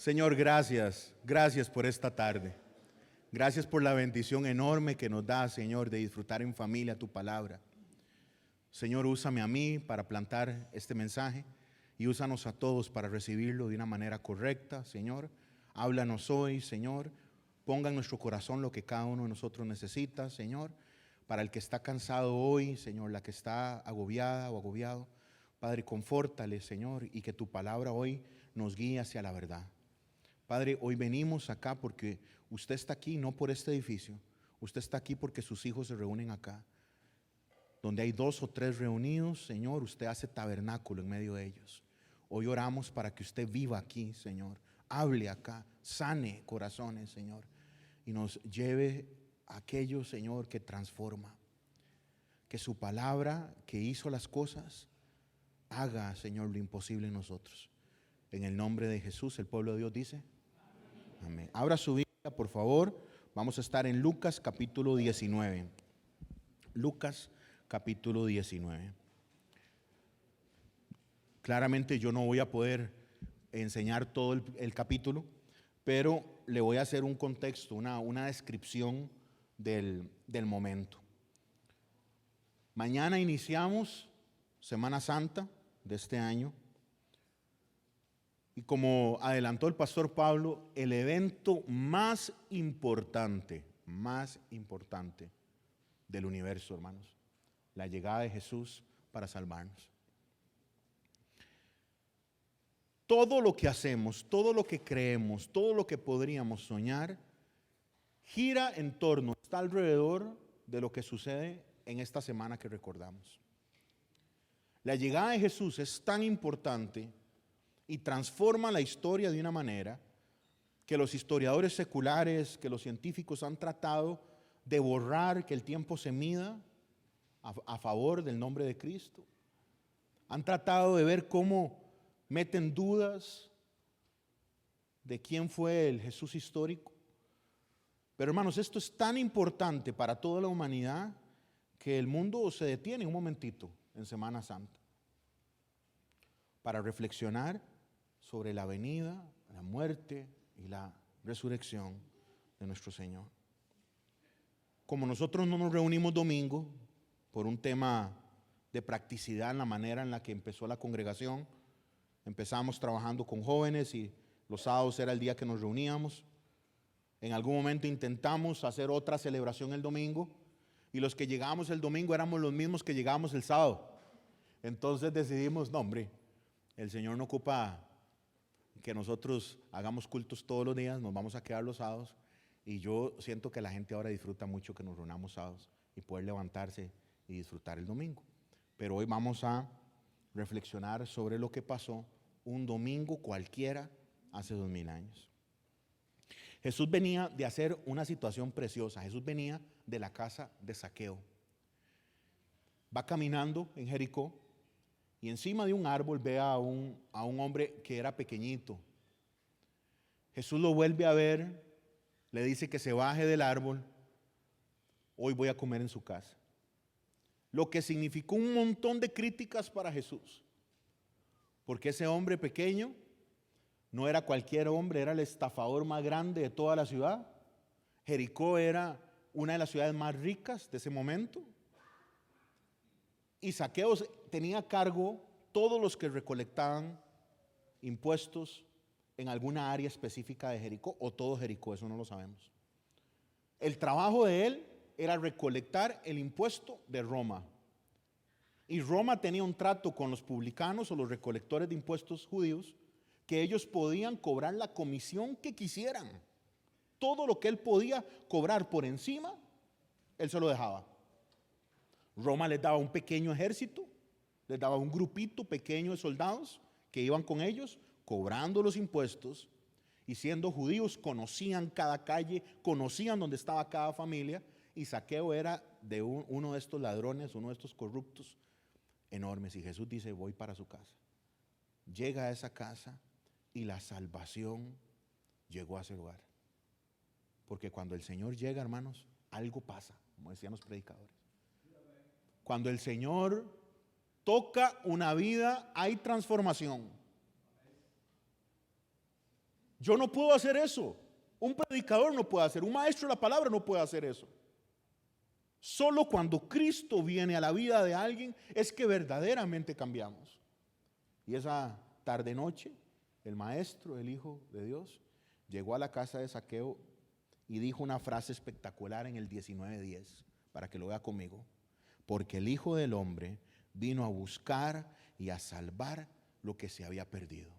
Señor, gracias por esta tarde. Gracias por la bendición enorme que nos da, Señor, de disfrutar en familia tu palabra. Señor, úsame a mí para plantar este mensaje y úsanos a todos para recibirlo de una manera correcta, Señor. Háblanos hoy, Señor. Ponga en nuestro corazón lo que cada uno de nosotros necesita, Señor. Para el que está cansado hoy, Señor, la que está agobiada o agobiado, Padre, confórtale, Señor, y que tu palabra hoy nos guíe hacia la verdad. Padre, hoy venimos acá porque usted está aquí, no por este edificio. Usted está aquí porque sus hijos se reúnen acá. Donde hay 2 o 3 reunidos, Señor, usted hace tabernáculo en medio de ellos. Hoy oramos para que usted viva aquí, Señor. Hable acá, sane corazones, Señor. Y nos lleve a aquello, Señor, que transforma. Que su palabra, que hizo las cosas, haga, Señor, lo imposible en nosotros. En el nombre de Jesús, el pueblo de Dios dice: amén. Abra su Biblia, por favor. Vamos a estar en Lucas capítulo 19. Lucas capítulo 19. Claramente yo no voy a poder enseñar todo el capítulo, pero le voy a hacer un contexto, una descripción del momento. Mañana iniciamos Semana Santa de este año. Y como adelantó el pastor Pablo, el evento más importante del universo, hermanos, la llegada de Jesús para salvarnos. Todo lo que hacemos, todo lo que creemos, todo lo que podríamos soñar, gira en torno, está alrededor de lo que sucede en esta semana que recordamos. La llegada de Jesús es tan importante y transforma la historia de una manera que los historiadores seculares, que los científicos han tratado de borrar, que el tiempo se mida a favor del nombre de Cristo. Han tratado de ver cómo meten dudas de quién fue el Jesús histórico. Pero hermanos, esto es tan importante para toda la humanidad que el mundo se detiene un momentito en Semana Santa para reflexionar sobre la venida, la muerte y la resurrección de nuestro Señor. Como nosotros no nos reunimos domingo por un tema de practicidad en la manera en la que empezó la congregación, empezamos trabajando con jóvenes y los sábados era el día que nos reuníamos. En algún momento intentamos hacer otra celebración el domingo y los que llegábamos el domingo éramos los mismos que llegábamos el sábado. Entonces decidimos, no hombre, el Señor no ocupa que nosotros hagamos cultos todos los días, nos vamos a quedar los sábados. Y yo siento que la gente ahora disfruta mucho que nos reunamos sábados y poder levantarse y disfrutar el domingo. Pero hoy vamos a reflexionar sobre lo que pasó un domingo cualquiera hace 2000 años. Jesús venía de hacer una situación preciosa. Jesús venía de la casa de Zaqueo. Va caminando en Jericó y encima de un árbol ve a un hombre que era pequeñito. Jesús lo vuelve a ver, le dice que se baje del árbol. Hoy voy a comer en su casa. Lo que significó un montón de críticas para Jesús. Porque ese hombre pequeño no era cualquier hombre, era el estafador más grande de toda la ciudad. Jericó era una de las ciudades más ricas de ese momento. Y Zaqueo tenía a cargo todos los que recolectaban impuestos en alguna área específica de Jericó, o todo Jericó, eso no lo sabemos. El trabajo de él era recolectar el impuesto de Roma. Y Roma tenía un trato con los publicanos o los recolectores de impuestos judíos, que ellos podían cobrar la comisión que quisieran. Todo lo que él podía cobrar por encima, él se lo dejaba. Roma les daba un pequeño ejército, les daba un grupito pequeño de soldados que iban con ellos, cobrando los impuestos, y siendo judíos conocían cada calle, conocían dónde estaba cada familia, y Zaqueo era de uno de estos ladrones, uno de estos corruptos enormes. Y Jesús dice, voy para su casa. Llega a esa casa y la salvación llegó a ese lugar. Porque cuando el Señor llega, hermanos, algo pasa, como decían los predicadores. Cuando el Señor toca una vida, hay transformación. Yo no puedo hacer eso. Un predicador no puede hacer, un maestro de la palabra no puede hacer eso. Solo cuando Cristo viene a la vida de alguien es que verdaderamente cambiamos. Y esa tarde noche, el maestro, el Hijo de Dios, llegó a la casa de Zaqueo y dijo una frase espectacular en el 19:10, para que lo vea conmigo. Porque el Hijo del Hombre vino a buscar y a salvar lo que se había perdido.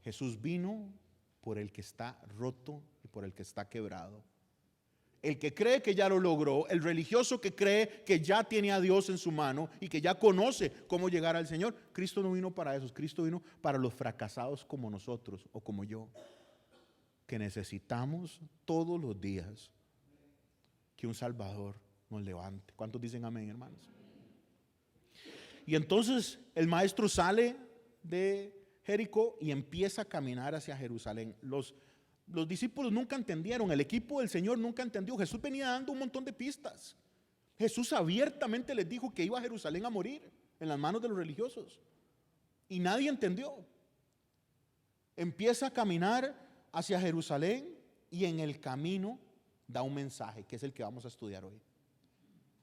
Jesús vino por el que está roto y por el que está quebrado. El que cree que ya lo logró, el religioso que cree que ya tiene a Dios en su mano y que ya conoce cómo llegar al Señor. Cristo no vino para esos, Cristo vino para los fracasados como nosotros o como yo, que necesitamos todos los días que un Salvador nos levante. ¿Cuántos dicen amén, hermanos? Y entonces el maestro sale de Jericó y empieza a caminar hacia Jerusalén. Los discípulos nunca entendieron, el equipo del Señor nunca entendió. Jesús venía dando un montón de pistas. Jesús abiertamente les dijo que iba a Jerusalén a morir en las manos de los religiosos. Y nadie entendió. Empieza a caminar hacia Jerusalén y en el camino da un mensaje, que es el que vamos a estudiar hoy.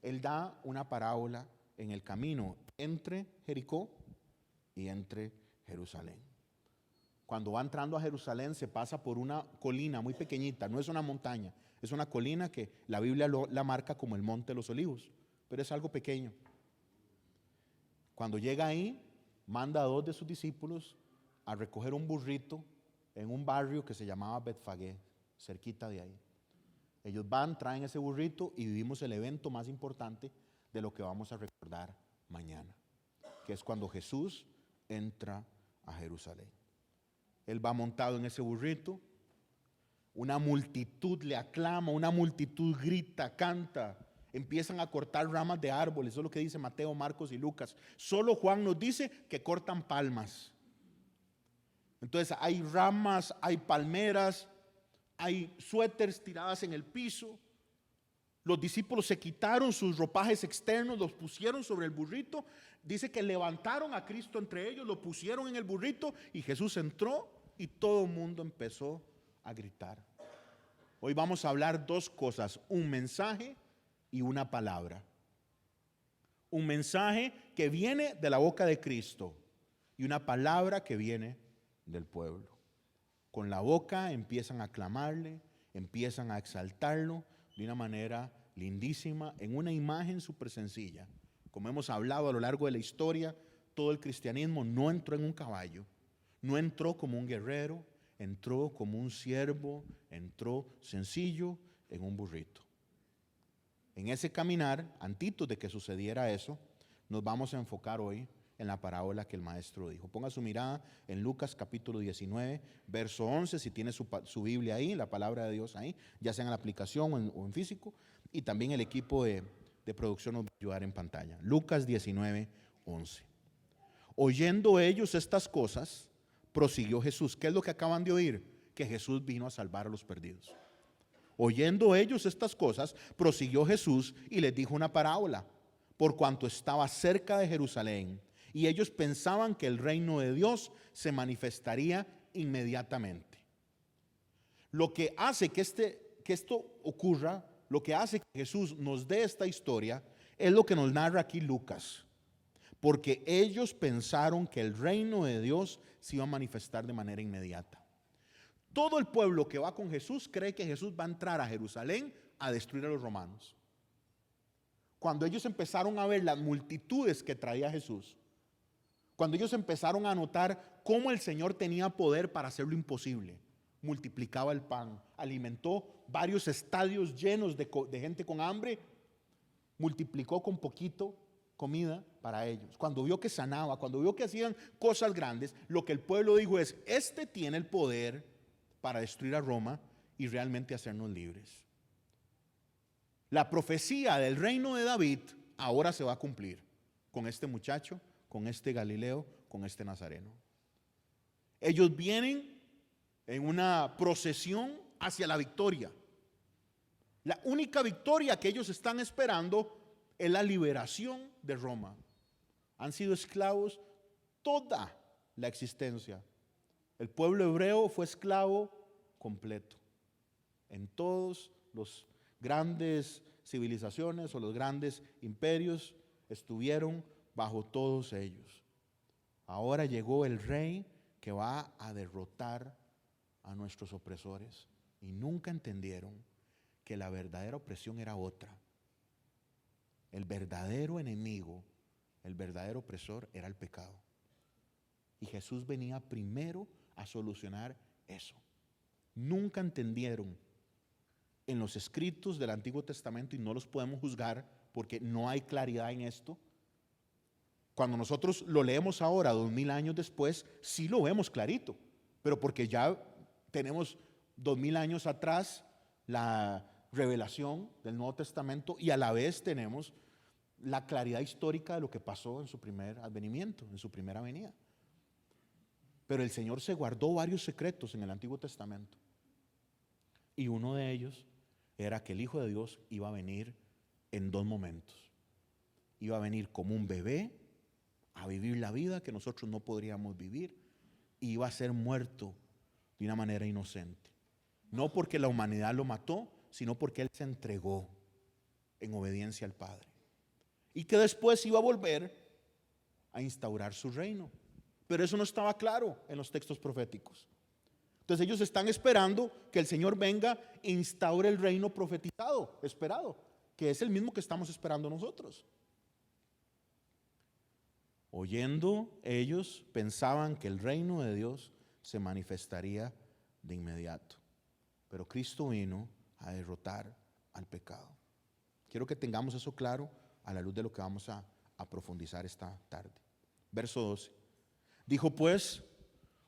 Él da una parábola en el camino entre Jericó y entre Jerusalén. Cuando va entrando a Jerusalén se pasa por una colina muy pequeñita, no es una montaña, es una colina que la Biblia la marca como el Monte de los Olivos, pero es algo pequeño. Cuando llega ahí, manda a 2 de sus discípulos a recoger un burrito en un barrio que se llamaba Betfagé, cerquita de ahí. Ellos van, traen ese burrito y vivimos el evento más importante de lo que vamos a recordar mañana, que es cuando Jesús entra a Jerusalén. Él va montado en ese burrito, una multitud le aclama, una multitud grita, canta, empiezan a cortar ramas de árboles, eso es lo que dice Mateo, Marcos y Lucas. Solo Juan nos dice que cortan palmas. Entonces hay ramas, hay palmeras, hay suéteres tiradas en el piso. Los discípulos se quitaron sus ropajes externos, los pusieron sobre el burrito. Dice que levantaron a Cristo entre ellos, lo pusieron en el burrito y Jesús entró y todo el mundo empezó a gritar. Hoy vamos a hablar 2 cosas, un mensaje y una palabra. Un mensaje que viene de la boca de Cristo y una palabra que viene del pueblo. Con la boca empiezan a clamarle, empiezan a exaltarlo de una manera lindísima, en una imagen súper sencilla. Como hemos hablado a lo largo de la historia, todo el cristianismo no entró en un caballo, no entró como un guerrero, entró como un siervo, entró sencillo en un burrito. En ese caminar, antes de que sucediera eso, nos vamos a enfocar hoy en la parábola que el maestro dijo. Ponga su mirada en Lucas capítulo 19, verso 11, si tiene su Biblia ahí, la palabra de Dios ahí, ya sea en la aplicación o en físico, y también el equipo de producción nos va a ayudar en pantalla. Lucas 19, 11. Oyendo ellos estas cosas, prosiguió Jesús. ¿Qué es lo que acaban de oír? Que Jesús vino a salvar a los perdidos. Oyendo ellos estas cosas, prosiguió Jesús y les dijo una parábola, por cuanto estaba cerca de Jerusalén, y ellos pensaban que el reino de Dios se manifestaría inmediatamente. Lo que hace que esto ocurra, lo que hace que Jesús nos dé esta historia, es lo que nos narra aquí Lucas. Porque ellos pensaron que el reino de Dios se iba a manifestar de manera inmediata. Todo el pueblo que va con Jesús cree que Jesús va a entrar a Jerusalén a destruir a los romanos. Cuando ellos empezaron a ver las multitudes que traía Jesús, cuando ellos empezaron a notar cómo el Señor tenía poder para hacer lo imposible, multiplicaba el pan, alimentó varios estadios llenos de gente con hambre, multiplicó con poquito comida para ellos. Cuando vio que sanaba, cuando vio que hacían cosas grandes, lo que el pueblo dijo es, este tiene el poder para destruir a Roma y realmente hacernos libres. La profecía del reino de David ahora se va a cumplir con este muchacho, con este Galileo, con este Nazareno. Ellos vienen en una procesión hacia la victoria. La única victoria que ellos están esperando es la liberación de Roma. Han sido esclavos toda la existencia. El pueblo hebreo fue esclavo completo. En todos los grandes civilizaciones o los grandes imperios estuvieron bajo todos ellos. Ahora llegó el rey que va a derrotar a nuestros opresores. Y nunca entendieron que la verdadera opresión era otra. El verdadero enemigo, el verdadero opresor era el pecado. Y Jesús venía primero a solucionar eso. Nunca entendieron en los escritos del Antiguo Testamento, y no los podemos juzgar porque no hay claridad en esto. Cuando nosotros lo leemos ahora, 2000 años después, sí lo vemos clarito, pero porque ya tenemos 2000 años atrás la revelación del Nuevo Testamento y a la vez tenemos la claridad histórica de lo que pasó en su primer advenimiento, en su primera venida. Pero el Señor se guardó varios secretos en el Antiguo Testamento. Y uno de ellos era que el Hijo de Dios iba a venir en dos momentos. Iba a venir como un bebé a vivir la vida que nosotros no podríamos vivir, y iba a ser muerto de una manera inocente. No porque la humanidad lo mató, sino porque Él se entregó en obediencia al Padre. Y que después iba a volver a instaurar su reino. Pero eso no estaba claro en los textos proféticos. Entonces ellos están esperando que el Señor venga e instaure el reino profetizado, esperado, que es el mismo que estamos esperando nosotros. Oyendo, ellos pensaban que el reino de Dios se manifestaría de inmediato. Pero Cristo vino a derrotar al pecado. Quiero que tengamos eso claro a la luz de lo que vamos a profundizar esta tarde. Verso 12. Dijo pues,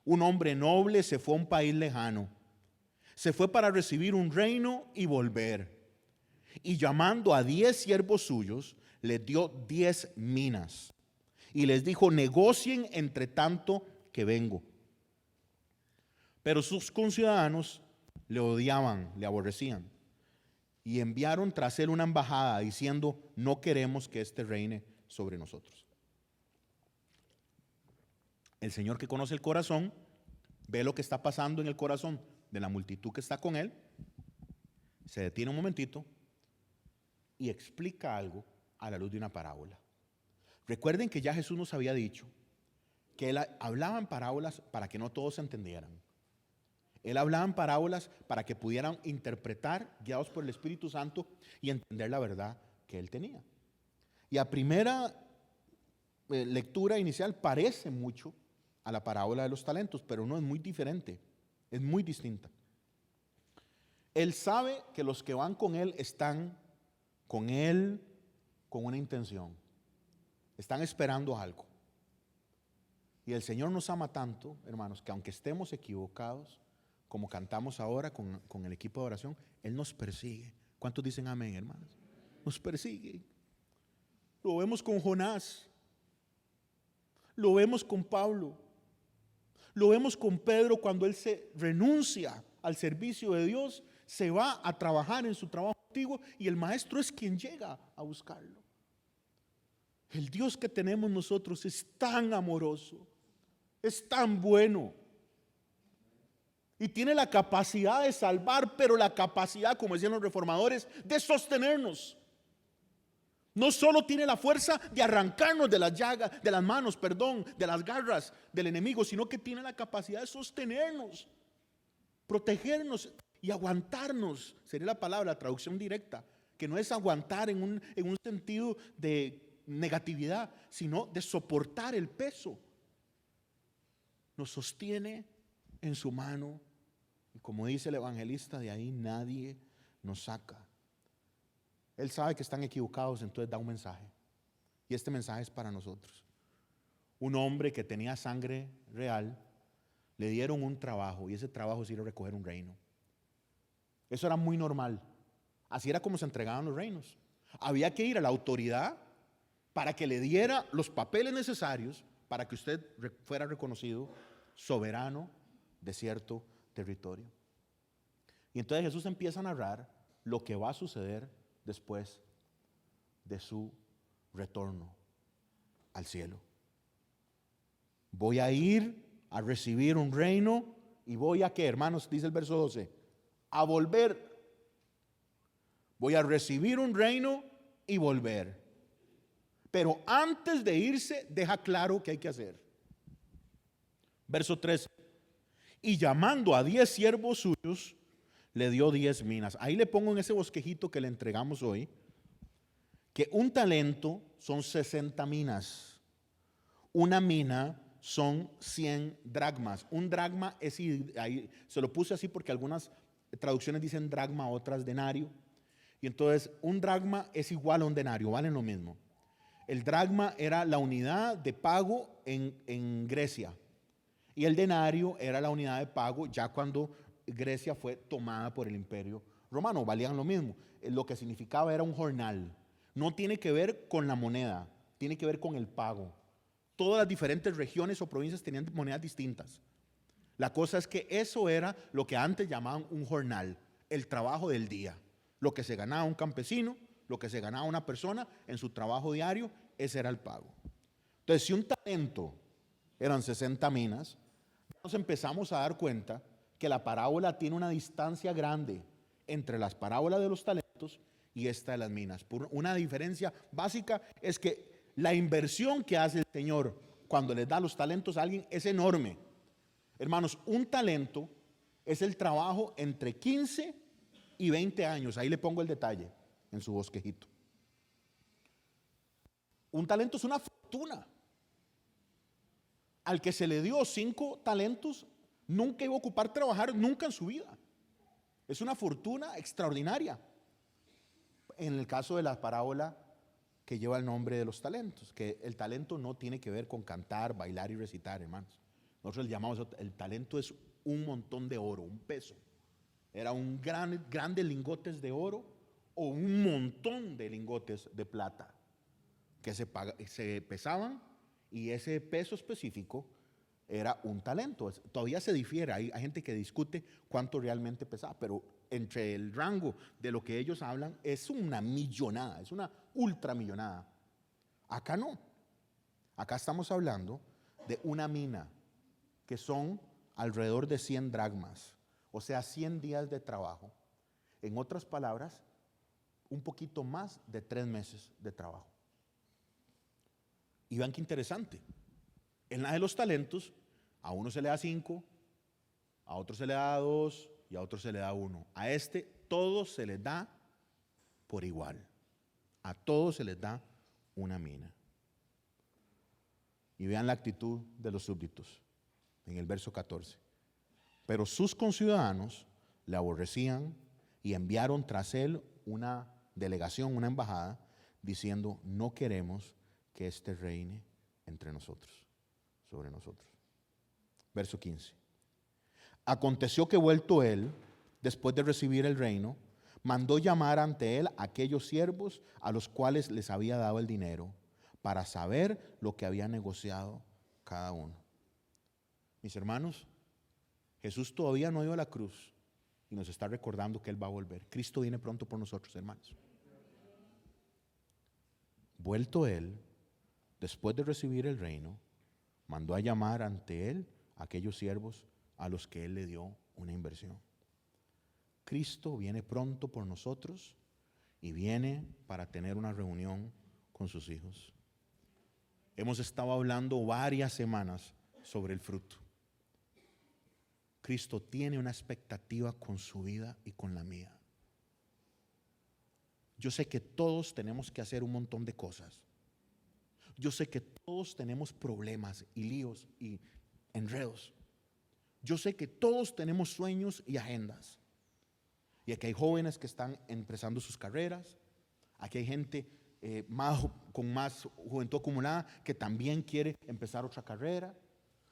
un hombre noble se fue a un país lejano. Se fue para recibir un reino y volver. Y llamando a 10 siervos suyos, les dio 10 minas. Y les dijo, negocien entre tanto que vengo. Pero sus conciudadanos le odiaban, le aborrecían. Y enviaron tras él una embajada diciendo, no queremos que éste reine sobre nosotros. El Señor, que conoce el corazón, ve lo que está pasando en el corazón de la multitud que está con él, se detiene un momentito y explica algo a la luz de una parábola. Recuerden que ya Jesús nos había dicho que Él hablaba en parábolas para que no todos se entendieran. Él hablaba en parábolas para que pudieran interpretar, guiados por el Espíritu Santo, y entender la verdad que Él tenía. Y a primera lectura inicial parece mucho a la parábola de los talentos, pero no, es muy diferente, es muy distinta. Él sabe que los que van con Él están con Él con una intención. Están esperando algo. Y el Señor nos ama tanto, hermanos, que aunque estemos equivocados, como cantamos ahora con el equipo de oración, Él nos persigue. ¿Cuántos dicen amén, hermanos? Nos persigue. Lo vemos con Jonás. Lo vemos con Pablo. Lo vemos con Pedro cuando él se renuncia al servicio de Dios, se va a trabajar en su trabajo antiguo y el maestro es quien llega a buscarlo. El Dios que tenemos nosotros es tan amoroso, es tan bueno y tiene la capacidad de salvar, pero la capacidad, como decían los reformadores, de sostenernos. No solo tiene la fuerza de arrancarnos de las llagas, de las manos, de las garras del enemigo, sino que tiene la capacidad de sostenernos, protegernos y aguantarnos. Sería la palabra, la traducción directa, que no es aguantar en un sentido de negatividad, sino de soportar el peso. Nos sostiene en su mano y, como dice el evangelista, de ahí nadie nos saca. Él sabe que están equivocados, entonces da un mensaje. Y este mensaje es para nosotros. Un hombre que tenía sangre real, le dieron un trabajo, y ese trabajo es ir a recoger un reino. Eso era muy normal. Así era como se entregaban los reinos. Había que ir a la autoridad para que le diera los papeles necesarios para que usted fuera reconocido soberano de cierto territorio. Y entonces Jesús empieza a narrar lo que va a suceder después de su retorno al cielo. Voy a ir a recibir un reino y voy a qué, hermanos, dice el verso 12, a volver. Voy a recibir un reino y volver. Pero antes de irse, deja claro qué hay que hacer. Verso 13. Y llamando a 10 siervos suyos, le dio 10 minas. Ahí le pongo en ese bosquejito que le entregamos hoy, que un talento son 60 minas. Una mina son 100 dracmas. Un dracma es, ahí se lo puse así porque algunas traducciones dicen dracma, otras denario. Y entonces un dracma es igual a un denario, valen lo mismo. El dracma era la unidad de pago en Grecia. Y el denario era la unidad de pago ya cuando Grecia fue tomada por el Imperio Romano. Valían lo mismo. Lo que significaba era un jornal. No tiene que ver con la moneda, tiene que ver con el pago. Todas las diferentes regiones o provincias tenían monedas distintas. La cosa es que eso era lo que antes llamaban un jornal, el trabajo del día. Lo que se ganaba un campesino, lo que se ganaba una persona en su trabajo diario, ese era el pago. Entonces, si un talento eran 60 minas, nos empezamos a dar cuenta que la parábola tiene una distancia grande entre las parábolas de los talentos y esta de las minas. Por una diferencia básica es que la inversión que hace el Señor cuando les da los talentos a alguien es enorme. Hermanos, un talento es el trabajo entre 15 y 20 años. Ahí le pongo el detalle en su bosquejito. Un talento es una fortuna. Al que se le dio 5 talentos, nunca iba a ocupar trabajar nunca en su vida. Es una fortuna extraordinaria. En el caso de la parábola que lleva el nombre de los talentos, que el talento no tiene que ver con cantar, bailar y recitar, hermanos. Nosotros le llamamos, el talento es un montón de oro, un peso. Era un grandes lingotes de oro o un montón de lingotes de plata que se pesaban, y ese peso específico era un talento. Todavía se difiere, hay gente que discute cuánto realmente pesaba, pero entre el rango de lo que ellos hablan es una millonada, es una ultramillonada. Acá no, acá estamos hablando de una mina que son alrededor de 100 dracmas, o sea, 100 días de trabajo. En otras palabras, un poquito más de 3 meses de trabajo. Y vean qué interesante. En la de los talentos, a uno se le da 5, a otro se le da 2 y a otro se le da 1. A este todo se les da por igual. A todos se les da una mina. Y vean la actitud de los súbditos en el verso 14. Pero sus conciudadanos le aborrecían y enviaron tras él una delegación, una embajada, diciendo: no queremos que éste reine entre nosotros, sobre nosotros. Verso 15. Aconteció que vuelto él, después de recibir el reino, mandó llamar ante él a aquellos siervos a los cuales les había dado el dinero, para saber lo que había negociado cada uno. Mis hermanos, Jesús todavía no ha ido a la cruz y nos está recordando que él va a volver. Cristo viene pronto por nosotros, hermanos. Vuelto él, después de recibir el reino, mandó a llamar ante él a aquellos siervos a los que él le dio una inversión. Cristo viene pronto por nosotros y viene para tener una reunión con sus hijos. Hemos estado hablando varias semanas sobre el fruto. Cristo tiene una expectativa con su vida y con la mía. Yo sé que todos tenemos que hacer un montón de cosas. Yo sé que todos tenemos problemas y líos y enredos. Yo sé que todos tenemos sueños y agendas. Y aquí hay jóvenes que están empezando sus carreras. Aquí hay gente con más juventud acumulada que también quiere empezar otra carrera.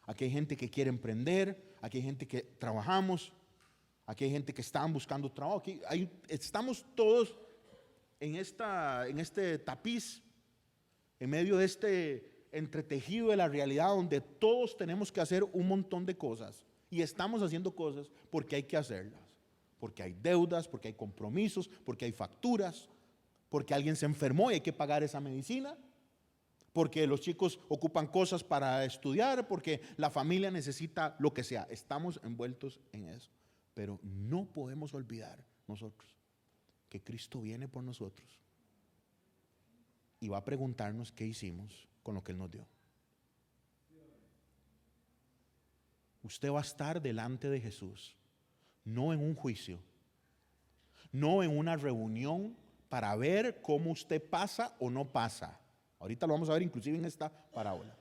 Aquí hay gente que quiere emprender. Aquí hay gente que trabajamos. Aquí hay gente que están buscando trabajo. Estamos todos en este tapiz, en medio de este entretejido de la realidad, donde todos tenemos que hacer un montón de cosas. Y estamos haciendo cosas porque hay que hacerlas. Porque hay deudas, porque hay compromisos, porque hay facturas, porque alguien se enfermó y hay que pagar esa medicina, porque los chicos ocupan cosas para estudiar, porque la familia necesita lo que sea. Estamos envueltos en eso. Pero no podemos olvidar nosotros que Cristo viene por nosotros y va a preguntarnos qué hicimos con lo que Él nos dio. Usted va a estar delante de Jesús, no en un juicio, no en una reunión para ver cómo usted pasa o no pasa. Ahorita lo vamos a ver inclusive en esta parábola.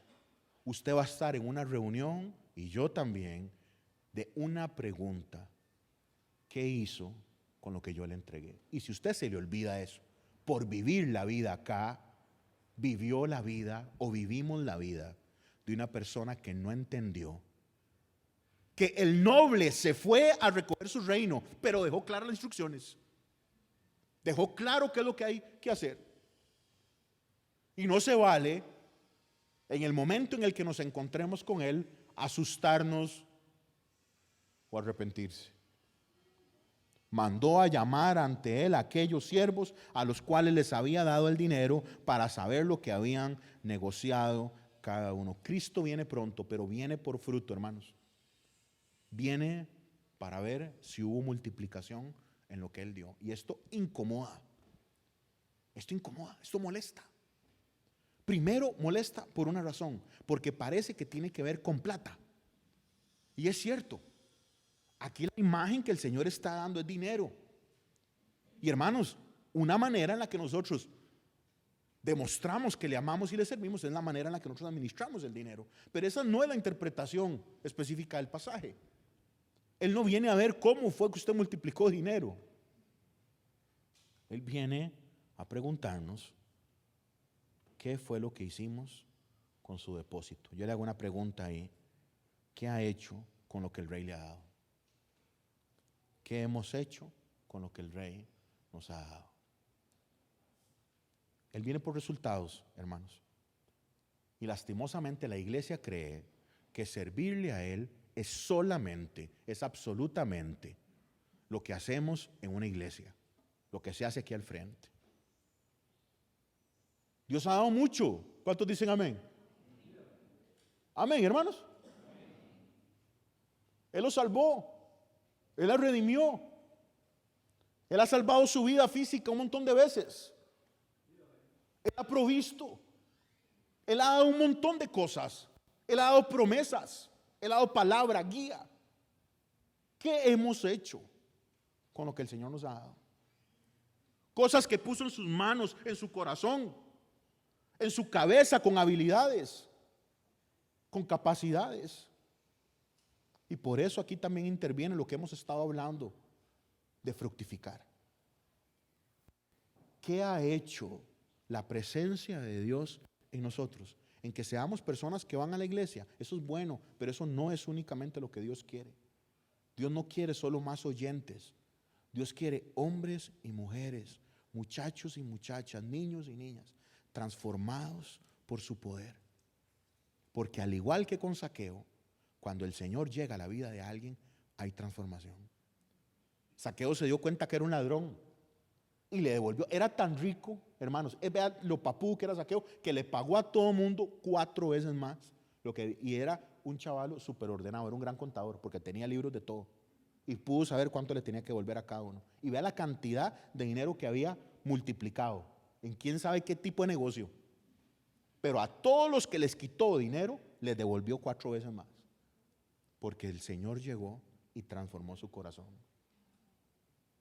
Usted va a estar en una reunión, y yo también, de una pregunta: ¿qué hizo con lo que yo le entregué? Y si usted se le olvida eso, por vivir la vida acá, vivió la vida o vivimos la vida de una persona que no entendió que el noble se fue a recoger su reino, pero dejó claras las instrucciones. Dejó claro qué es lo que hay que hacer. Y no se vale, en el momento en el que nos encontremos con Él, asustarnos o arrepentirse. Mandó a llamar ante Él a aquellos siervos a los cuales les había dado el dinero para saber lo que habían negociado cada uno. Cristo viene pronto, pero viene por fruto, hermanos. Viene para ver si hubo multiplicación en lo que Él dio. Y esto incomoda. Esto molesta. Primero molesta por una razón, porque parece que tiene que ver con plata. Y es cierto. Aquí la imagen que el Señor está dando es dinero. Y hermanos, una manera en la que nosotros demostramos que le amamos y le servimos es la manera en la que nosotros administramos el dinero. Pero esa no es la interpretación específica del pasaje. Él no viene a ver cómo fue que usted multiplicó dinero. Él viene a preguntarnos qué fue lo que hicimos con su depósito. Yo le hago una pregunta ahí: ¿qué ha hecho con lo que el rey le ha dado? ¿Qué hemos hecho con lo que el rey nos ha dado? Él viene por resultados, hermanos. Y lastimosamente la iglesia cree que servirle a Él es solamente, es absolutamente lo que hacemos en una iglesia, lo que se hace aquí al frente. Dios ha dado mucho. ¿Cuántos dicen amén? Amén, hermanos. Él los salvó. Él la redimió. Él ha salvado su vida física un montón de veces. Él ha provisto. Él ha dado un montón de cosas. Él ha dado promesas. Él ha dado palabra, guía. ¿Qué hemos hecho con lo que el Señor nos ha dado? Cosas que puso en sus manos, en su corazón, en su cabeza, con habilidades, con capacidades. Y por eso aquí también interviene lo que hemos estado hablando de fructificar. ¿Qué ha hecho la presencia de Dios en nosotros? En que seamos personas que van a la iglesia. Eso es bueno, pero eso no es únicamente lo que Dios quiere. Dios no quiere solo más oyentes. Dios quiere hombres y mujeres, muchachos y muchachas, niños y niñas, transformados por su poder. Porque al igual que con Zaqueo, cuando el Señor llega a la vida de alguien, hay transformación. Zaqueo se dio cuenta que era un ladrón y le devolvió. Era tan rico, hermanos, vean lo papudo que era Zaqueo, que le pagó a todo mundo 4 veces más. Y era un chavalo súper ordenado, era un gran contador, porque tenía libros de todo. Y pudo saber cuánto le tenía que devolver a cada uno. Y vea la cantidad de dinero que había multiplicado en quién sabe qué tipo de negocio. Pero a todos los que les quitó dinero, les devolvió 4 veces más. Porque el Señor llegó y transformó su corazón.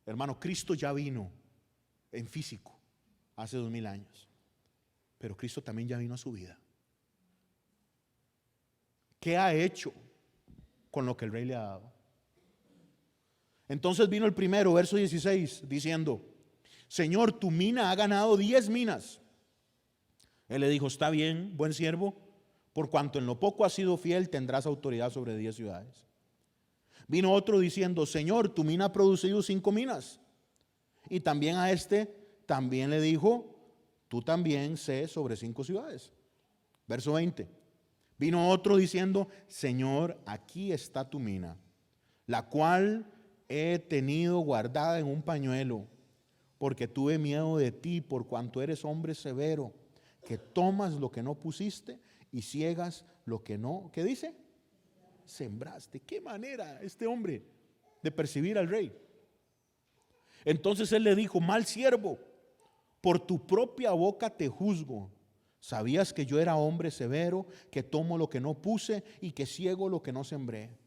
Hermano, Cristo ya vino en físico hace 2000 años. Pero Cristo también ya vino a su vida. ¿Qué ha hecho con lo que el rey le ha dado? Entonces vino el primero, verso 16, diciendo: Señor, tu mina ha ganado 10 minas. Él le dijo: está bien, buen siervo, por cuanto en lo poco has sido fiel, tendrás autoridad sobre 10 ciudades. Vino otro diciendo: Señor, tu mina ha producido 5 minas. Y también a este también le dijo: tú también sé sobre 5 ciudades. Verso 20. Vino otro diciendo: Señor, aquí está tu mina, la cual he tenido guardada en un pañuelo, porque tuve miedo de ti, por cuanto eres hombre severo, que tomas lo que no pusiste y ciegas lo que no, ¿qué dice? Sembraste. ¿Qué manera este hombre de percibir al rey? Entonces él le dijo: mal siervo, por tu propia boca te juzgo. Sabías que yo era hombre severo, que tomo lo que no puse y que ciego lo que no sembré.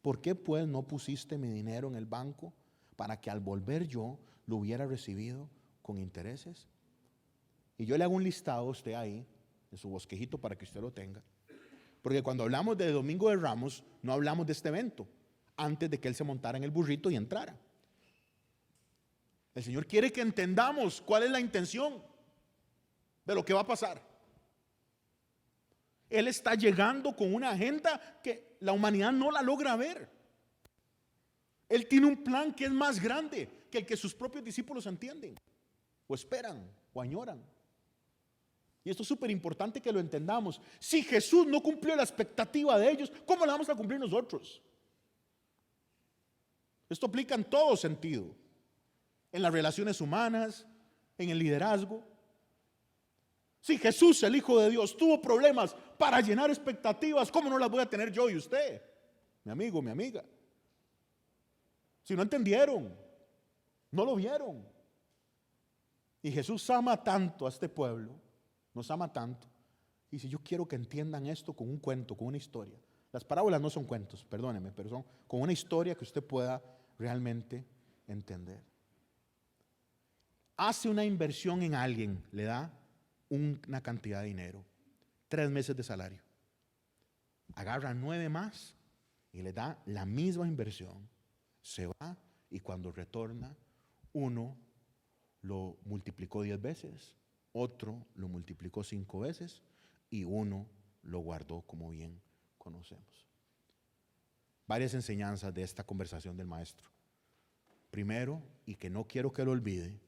¿Por qué pues no pusiste mi dinero en el banco para que al volver yo lo hubiera recibido con intereses? Y yo le hago un listado a usted ahí, en su bosquejito, para que usted lo tenga. Porque cuando hablamos de Domingo de Ramos, no hablamos de este evento, antes de que él se montara en el burrito y entrara. El Señor quiere que entendamos cuál es la intención de lo que va a pasar. Él está llegando con una agenda que la humanidad no la logra ver. Él tiene un plan que es más grande que el que sus propios discípulos entienden, o esperan, o añoran. Y esto es súper importante que lo entendamos. Si Jesús no cumplió la expectativa de ellos, ¿cómo la vamos a cumplir nosotros? Esto aplica en todo sentido. En las relaciones humanas, en el liderazgo. Si Jesús, el Hijo de Dios, tuvo problemas para llenar expectativas, ¿cómo no las voy a tener yo y usted? Mi amigo, mi amiga. Si no entendieron, no lo vieron. Y Jesús ama tanto a este pueblo, nos ama tanto. Y si yo quiero que entiendan esto con un cuento, con una historia. Las parábolas no son cuentos, perdóneme, pero son con una historia que usted pueda realmente entender. Hace una inversión en alguien, le da una cantidad de dinero, 3 meses de salario. Agarra 9 más y le da la misma inversión. Se va y cuando retorna, uno lo multiplicó 10 veces, otro lo multiplicó 5 veces y uno lo guardó, como bien conocemos. Varias enseñanzas de esta conversación del maestro. Primero, y que no quiero que lo olvide,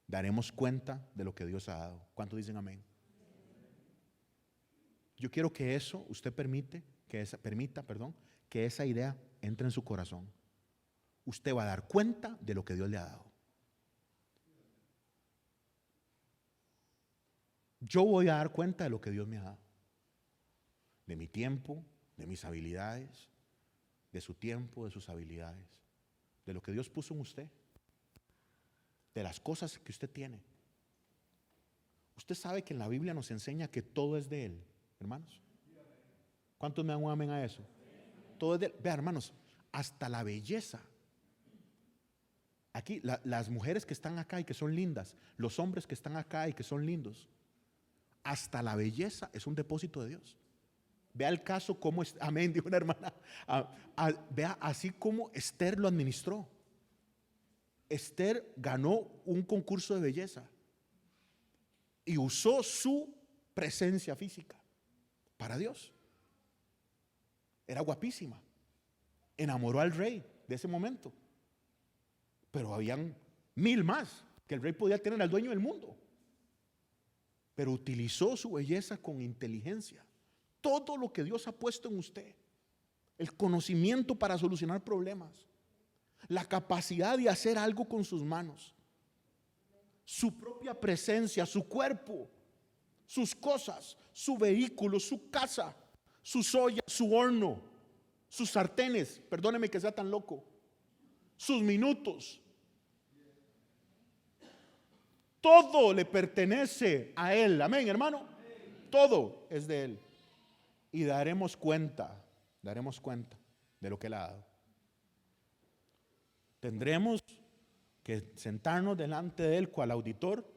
daremos cuenta de lo que Dios ha dado. ¿Cuántos dicen amén? Yo quiero que eso, usted permita, que esa idea entre en su corazón. Usted va a dar cuenta de lo que Dios le ha dado. Yo voy a dar cuenta de lo que Dios me ha dado. De mi tiempo, de mis habilidades, de su tiempo, de sus habilidades, de lo que Dios puso en usted, de las cosas que usted tiene. Usted sabe que en la Biblia nos enseña que todo es de Él, hermanos. ¿Cuántos me dan un amén a eso? Todo es de Él. Vea, hermanos, hasta la belleza. Aquí, las mujeres que están acá y que son lindas, los hombres que están acá y que son lindos, hasta la belleza es un depósito de Dios. Vea el caso como, amén, dijo una hermana, vea así como Esther lo administró. Esther ganó un concurso de belleza y usó su presencia física para Dios. Era guapísima, enamoró al rey de ese momento, pero habían 1000 más que el rey podía tener al dueño del mundo, pero utilizó su belleza con inteligencia. Todo lo que Dios ha puesto en usted, el conocimiento para solucionar problemas, la capacidad de hacer algo con sus manos, su propia presencia, su cuerpo, sus cosas, su vehículo, su casa, sus ollas, su horno, sus sartenes, perdóneme que sea tan loco, sus minutos. Todo le pertenece a Él, amén, hermano. Todo es de Él. Y daremos cuenta de lo que Él ha dado. Tendremos que sentarnos delante de Él cual auditor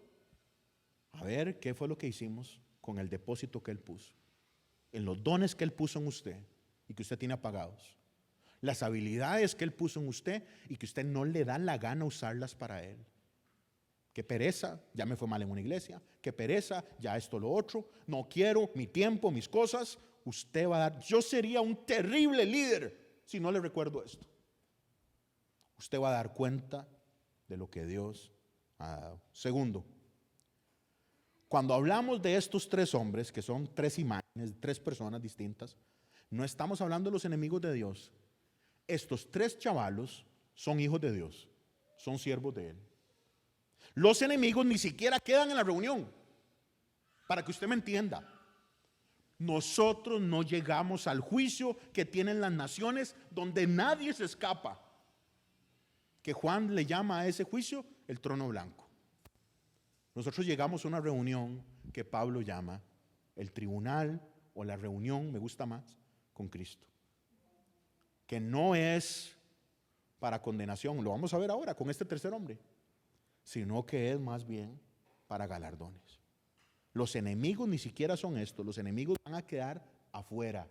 a ver qué fue lo que hicimos con el depósito que Él puso, en los dones que Él puso en usted y que usted tiene apagados, las habilidades que Él puso en usted y que usted no le da la gana usarlas para Él. Qué pereza, ya me fue mal en una iglesia, qué pereza, ya esto lo otro, no quiero mi tiempo, mis cosas. Usted va a dar, yo sería un terrible líder si no le recuerdo esto. Usted va a dar cuenta de lo que Dios ha dado. Segundo, cuando hablamos de estos 3 hombres, que son 3 imágenes, 3 personas distintas, no estamos hablando de los enemigos de Dios. Estos 3 chavalos son hijos de Dios, son siervos de Él. Los enemigos ni siquiera quedan en la reunión. Para que usted me entienda, nosotros no llegamos al juicio que tienen las naciones donde nadie se escapa, que Juan le llama a ese juicio el trono blanco. Nosotros llegamos a una reunión que Pablo llama el tribunal o la reunión, me gusta más, con Cristo, que no es para condenación, lo vamos a ver ahora con este tercer hombre, sino que es más bien para galardones. Los enemigos ni siquiera son estos, los enemigos van a quedar afuera.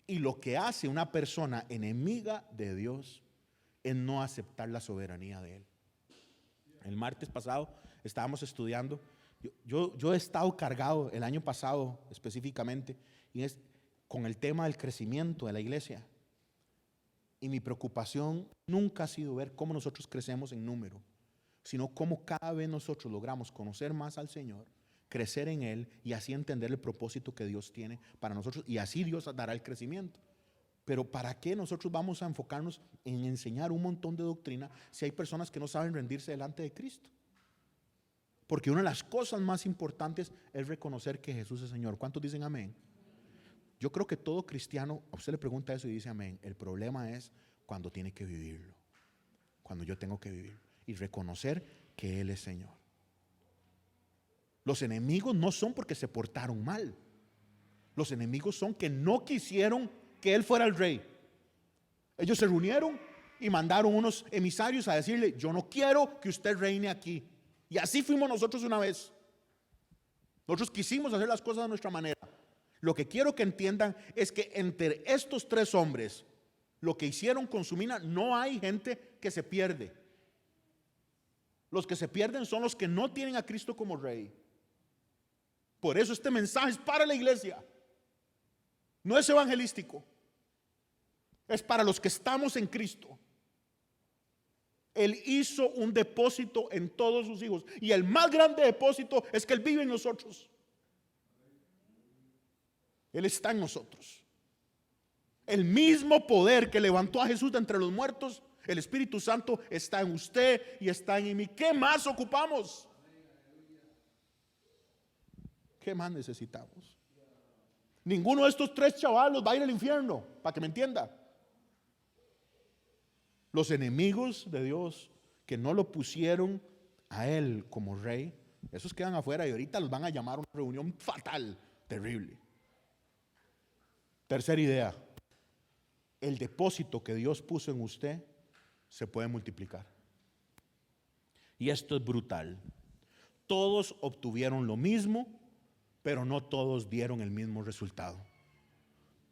Y lo que hace una persona enemiga de Dios es no aceptar la soberanía de Él. El martes pasado estábamos estudiando, yo he estado cargado el año pasado específicamente, y es con el tema del crecimiento de la iglesia. Y mi preocupación nunca ha sido ver cómo nosotros crecemos en número, sino cómo cada vez nosotros logramos conocer más al Señor, crecer en Él y así entender el propósito que Dios tiene para nosotros, y así Dios dará el crecimiento. Pero ¿para qué nosotros vamos a enfocarnos en enseñar un montón de doctrina si hay personas que no saben rendirse delante de Cristo? Porque una de las cosas más importantes es reconocer que Jesús es Señor. ¿Cuántos dicen amén? Yo creo que todo cristiano, a usted le pregunta eso y dice amén. El problema es cuando tiene que vivirlo, cuando yo tengo que vivirlo y reconocer que Él es Señor. Los enemigos no son porque se portaron mal. Los enemigos son que no quisieron que Él fuera el rey. Ellos se reunieron y mandaron unos emisarios a decirle: yo no quiero que usted reine aquí. Y así fuimos nosotros una vez. Nosotros quisimos hacer las cosas de nuestra manera. Lo que quiero que entiendan es que entre estos tres hombres, lo que hicieron con su mina, no hay gente que se pierde. Los que se pierden son los que no tienen a Cristo como rey. Por eso este mensaje es para la iglesia. No es evangelístico. Es para los que estamos en Cristo. Él hizo un depósito en todos sus hijos. Y el más grande depósito es que Él vive en nosotros. Él está en nosotros. El mismo poder que levantó a Jesús de entre los muertos, el Espíritu Santo está en usted y está en mí. ¿Qué más ocupamos? ¿Qué más necesitamos? Ninguno de estos tres chavalos va a ir al infierno, para que me entienda. Los enemigos de Dios que no lo pusieron a Él como rey, esos quedan afuera y ahorita los van a llamar a una reunión fatal, terrible. Tercera idea: el depósito que Dios puso en usted se puede multiplicar. Y esto es brutal. Todos obtuvieron lo mismo, pero no todos dieron el mismo resultado.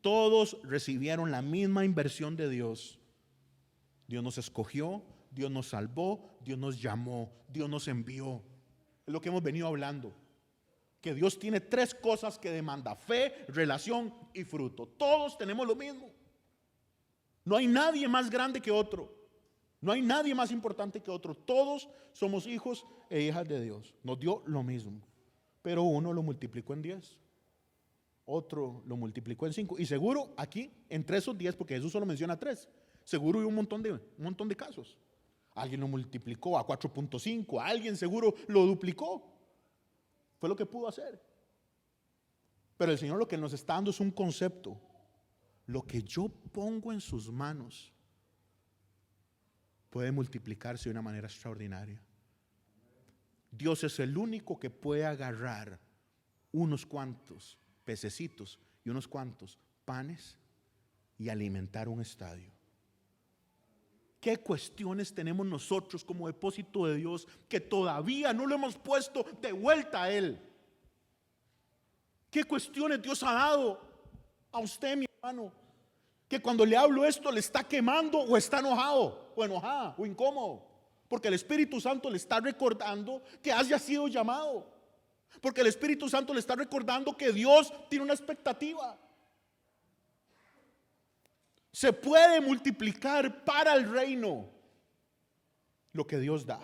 Todos recibieron la misma inversión de Dios. Dios nos escogió, Dios nos salvó, Dios nos llamó, Dios nos envió. Es lo que hemos venido hablando. Que Dios tiene tres cosas que demanda: fe, relación y fruto. Todos tenemos lo mismo. No hay nadie más grande que otro. No hay nadie más importante que otro. Todos somos hijos e hijas de Dios. Nos dio lo mismo. Pero uno lo multiplicó en 10. Otro lo multiplicó en 5. Y seguro aquí, entre esos 10, porque Jesús solo menciona 3, seguro hay un montón de casos. Alguien lo multiplicó a 4.5. Alguien seguro lo duplicó. Fue lo que pudo hacer. Pero el Señor lo que nos está dando es un concepto. Lo que yo pongo en sus manos puede multiplicarse de una manera extraordinaria. Dios es el único que puede agarrar unos cuantos pececitos y unos cuantos panes y alimentar un estadio. ¿Qué cuestiones tenemos nosotros como depósito de Dios que todavía no lo hemos puesto de vuelta a Él? ¿Qué cuestiones Dios ha dado a usted, mi hermano, que cuando le hablo esto le está quemando o está enojado o enojada o incómodo? Porque el Espíritu Santo le está recordando que haya sido llamado. Porque el Espíritu Santo le está recordando que Dios tiene una expectativa. Se puede multiplicar para el reino lo que Dios da.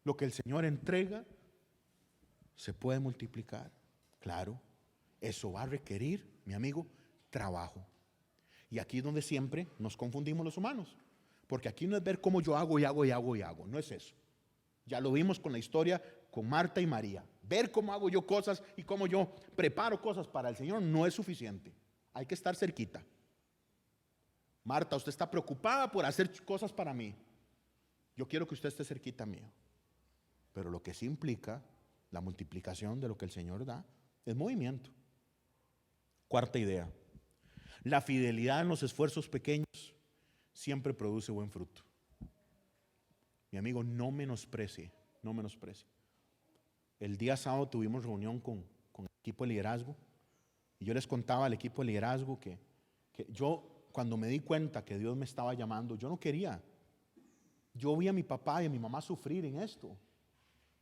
Lo que el Señor entrega se puede multiplicar. Claro, eso va a requerir, mi amigo, trabajo. Y aquí es donde siempre nos confundimos los humanos. Porque aquí no es ver cómo yo hago y hago y hago y hago. No es eso. Ya lo vimos con la historia con Marta y María. Ver cómo hago yo cosas y cómo yo preparo cosas para el Señor no es suficiente. Hay que estar cerquita. Marta, usted está preocupada por hacer cosas para mí. Yo quiero que usted esté cerquita mío. Pero lo que sí implica la multiplicación de lo que el Señor da es movimiento. Cuarta idea. La fidelidad en los esfuerzos pequeños siempre produce buen fruto. Mi amigo, no menosprecie. El día sábado tuvimos reunión con el equipo de liderazgo y yo les contaba al equipo de liderazgo que yo, cuando me di cuenta que Dios me estaba llamando, yo no quería. Yo vi a mi papá y a mi mamá sufrir en esto.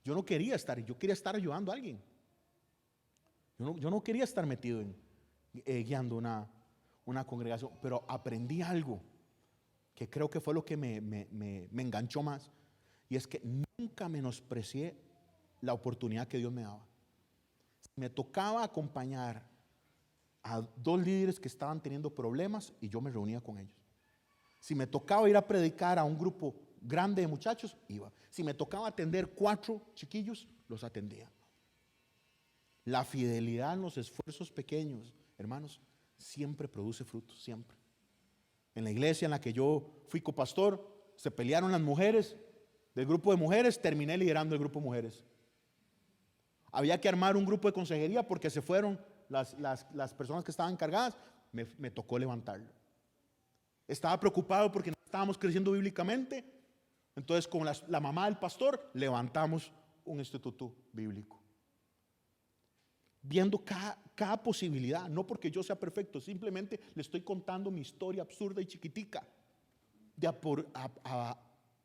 Yo no quería estar, yo quería estar ayudando a alguien. Yo no quería estar metido en guiando una congregación, pero aprendí algo que creo que fue lo que me enganchó más, y es que nunca menosprecié la oportunidad que Dios me daba. Me tocaba acompañar a 2 líderes que estaban teniendo problemas y yo me reunía con ellos. Si me tocaba ir a predicar a un grupo grande de muchachos, iba. Si me tocaba atender 4 chiquillos, los atendía. La fidelidad en los esfuerzos pequeños, hermanos, siempre produce frutos, siempre. En la iglesia en la que yo fui copastor, se pelearon las mujeres del grupo de mujeres, terminé liderando el grupo de mujeres. Había que armar un grupo de consejería porque se fueron las personas que estaban encargadas, me tocó levantarlo. Estaba preocupado porque no estábamos creciendo bíblicamente, entonces con la mamá del pastor levantamos un instituto bíblico. Viendo cada posibilidad, no porque yo sea perfecto, simplemente le estoy contando mi historia absurda y chiquitica de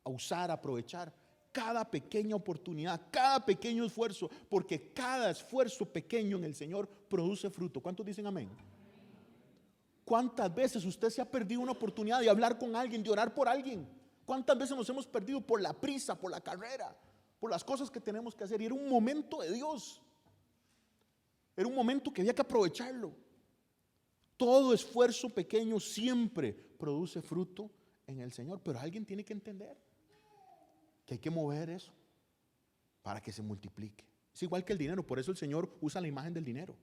usar, aprovechar cada pequeña oportunidad, cada pequeño esfuerzo, porque cada esfuerzo pequeño en el Señor produce fruto. ¿Cuántos dicen amén? ¿Cuántas veces usted se ha perdido una oportunidad de hablar con alguien, de orar por alguien? ¿Cuántas veces nos hemos perdido por la prisa, por la carrera, por las cosas que tenemos que hacer? Y era un momento de Dios. Era un momento que había que aprovecharlo. Todo esfuerzo pequeño siempre produce fruto en el Señor, pero alguien tiene que entender que hay que mover eso para que se multiplique. Es igual que el dinero, por eso el Señor usa la imagen del dinero.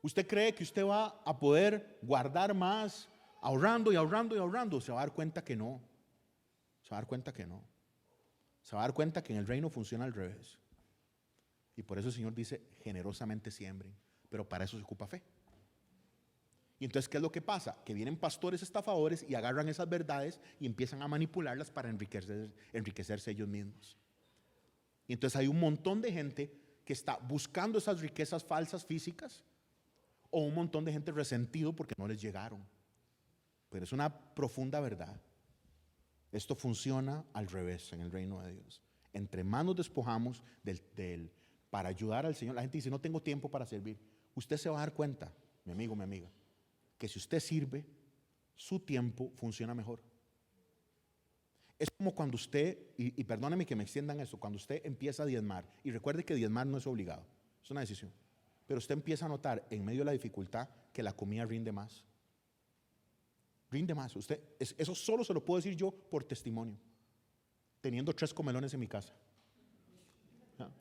¿Usted cree que usted va a poder guardar más ahorrando y ahorrando y ahorrando? Se va a dar cuenta que no. Se va a dar cuenta que no. Se va a dar cuenta que en el reino funciona al revés. Y por eso el Señor dice, generosamente siembren. Pero para eso se ocupa fe. Y entonces, ¿qué es lo que pasa? Que vienen pastores estafadores y agarran esas verdades y empiezan a manipularlas para enriquecerse ellos mismos. Y entonces hay un montón de gente que está buscando esas riquezas falsas físicas, o un montón de gente resentido porque no les llegaron. Pero es una profunda verdad. Esto funciona al revés en el reino de Dios. Entre más nos despojamos para ayudar al Señor, la gente dice, no tengo tiempo para servir. Usted se va a dar cuenta, mi amigo, mi amiga, que si usted sirve, su tiempo funciona mejor. Es como cuando usted, y perdóneme que me extiendan eso, cuando usted empieza a diezmar, y recuerde que diezmar no es obligado, es una decisión, pero usted empieza a notar en medio de la dificultad que la comida rinde más. Rinde más. Eso solo se lo puedo decir yo por testimonio, teniendo 3 comelones en mi casa. ¿No?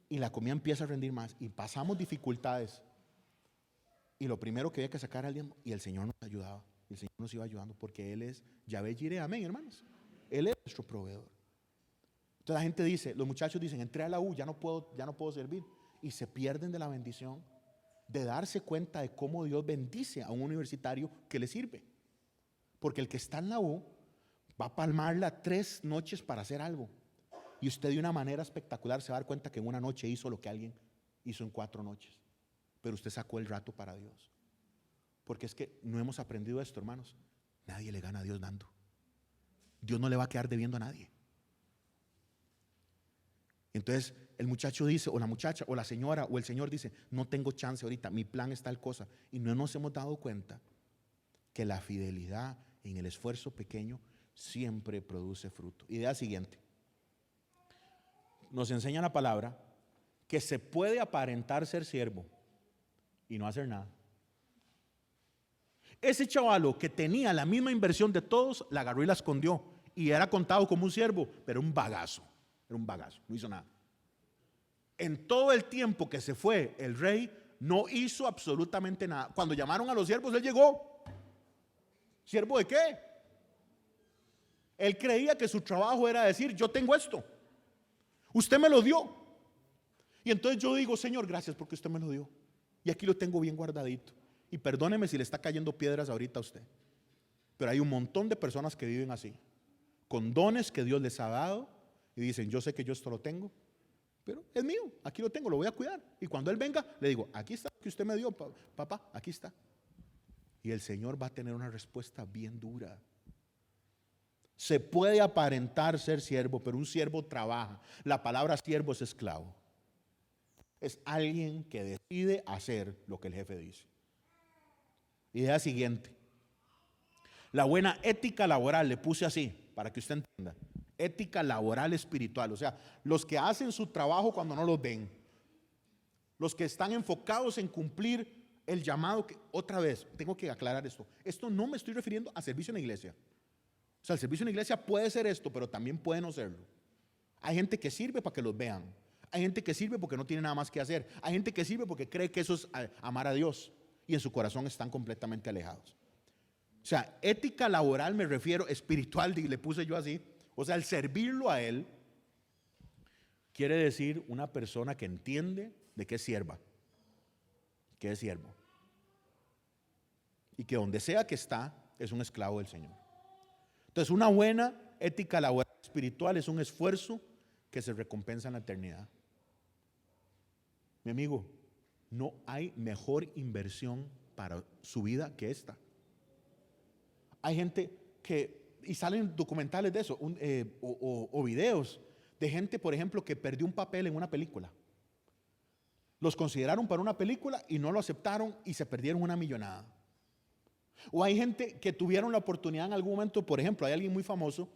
Y la comida empieza a rendir más, y pasamos dificultades. Y lo primero que había que sacar al diezmo, y el Señor nos ayudaba, y el Señor nos iba ayudando, porque Él es Yahvé Jireh, amén, hermanos. Él es nuestro proveedor. Entonces la gente dice, los muchachos dicen, entré a la U, ya no puedo servir, y se pierden de la bendición de darse cuenta de cómo Dios bendice a un universitario que le sirve. Porque el que está en la U va a palmarla 3 noches para hacer algo, y usted de una manera espectacular se va a dar cuenta que en una noche hizo lo que alguien hizo en 4 noches. Pero usted sacó el rato para Dios. Porque es que no hemos aprendido esto, hermanos. Nadie le gana a Dios dando. Dios no le va a quedar debiendo a nadie. Entonces el muchacho dice, o la muchacha, o la señora, o el señor dice, no tengo chance ahorita, mi plan es tal cosa. Y no nos hemos dado cuenta que la fidelidad en el esfuerzo pequeño siempre produce fruto. Idea siguiente. Nos enseña la palabra que se puede aparentar ser siervo y no hacer nada. Ese chavalo que tenía la misma inversión de todos, la agarró y la escondió, y era contado como un siervo, pero un bagazo. Era un bagazo, no hizo nada. En todo el tiempo que se fue el rey, no hizo absolutamente nada. Cuando llamaron a los siervos, él llegó. ¿Siervo de qué? Él creía que su trabajo era decir, yo tengo esto, usted me lo dio. Y entonces yo digo, Señor, gracias porque usted me lo dio. Y aquí lo tengo bien guardadito. Y perdóneme si le está cayendo piedras ahorita a usted. Pero hay un montón de personas que viven así, con dones que Dios les ha dado, y dicen, yo sé que yo esto lo tengo, pero es mío, aquí lo tengo, lo voy a cuidar. Y cuando Él venga, le digo, aquí está lo que usted me dio, papá, aquí está. Y el Señor va a tener una respuesta bien dura. Se puede aparentar ser siervo, pero un siervo trabaja. La palabra siervo es esclavo. Es alguien que decide hacer lo que el jefe dice. Idea siguiente. La buena ética laboral, le puse así, para que usted entienda. Ética laboral espiritual, o sea, los que hacen su trabajo cuando no los ven. Los que están enfocados en cumplir el llamado que, otra vez, tengo que aclarar esto. Esto no me estoy refiriendo a servicio en la iglesia. O sea, el servicio en la iglesia puede ser esto, pero también puede no serlo. Hay gente que sirve para que los vean. Hay gente que sirve porque no tiene nada más que hacer. Hay gente que sirve porque cree que eso es amar a Dios y en su corazón están completamente alejados. O sea, ética laboral me refiero, espiritual, le puse yo así. O sea, el servirlo a Él quiere decir una persona que entiende de qué es sierva, que es siervo. Y que donde sea que está, es un esclavo del Señor. Entonces, una buena ética laboral espiritual es un esfuerzo que se recompensa en la eternidad. Mi amigo, no hay mejor inversión para su vida que esta. Hay gente que, y salen documentales de eso, o videos de gente, por ejemplo, que perdió un papel en una película. Los consideraron para una película y no lo aceptaron y se perdieron una millonada. O hay gente que tuvieron la oportunidad en algún momento, por ejemplo, hay alguien muy famoso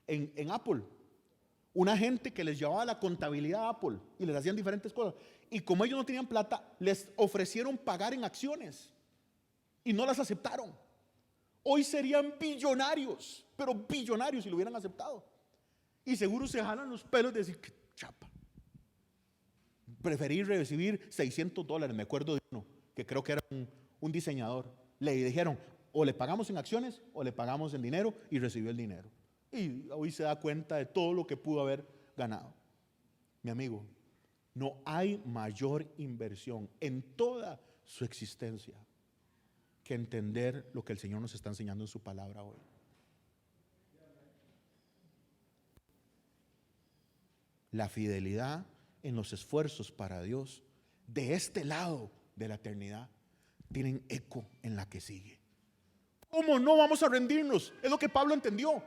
en Apple, una gente que les llevaba la contabilidad a Apple y les hacían diferentes cosas. Y como ellos no tenían plata, les ofrecieron pagar en acciones y no las aceptaron. Hoy serían billonarios, pero billonarios si lo hubieran aceptado. Y seguro se jalan los pelos de decir, qué chapa. Preferí recibir $600, me acuerdo de uno, que creo que era un diseñador. Le dijeron, o le pagamos en acciones o le pagamos en dinero, y recibió el dinero. Y hoy se da cuenta de todo lo que pudo haber ganado. Mi amigo, no hay mayor inversión en toda su existencia que entender lo que el Señor nos está enseñando en su palabra hoy. La fidelidad en los esfuerzos para Dios de este lado de la eternidad tienen eco en la que sigue. ¿Cómo no vamos a rendirnos? Es lo que Pablo entendió.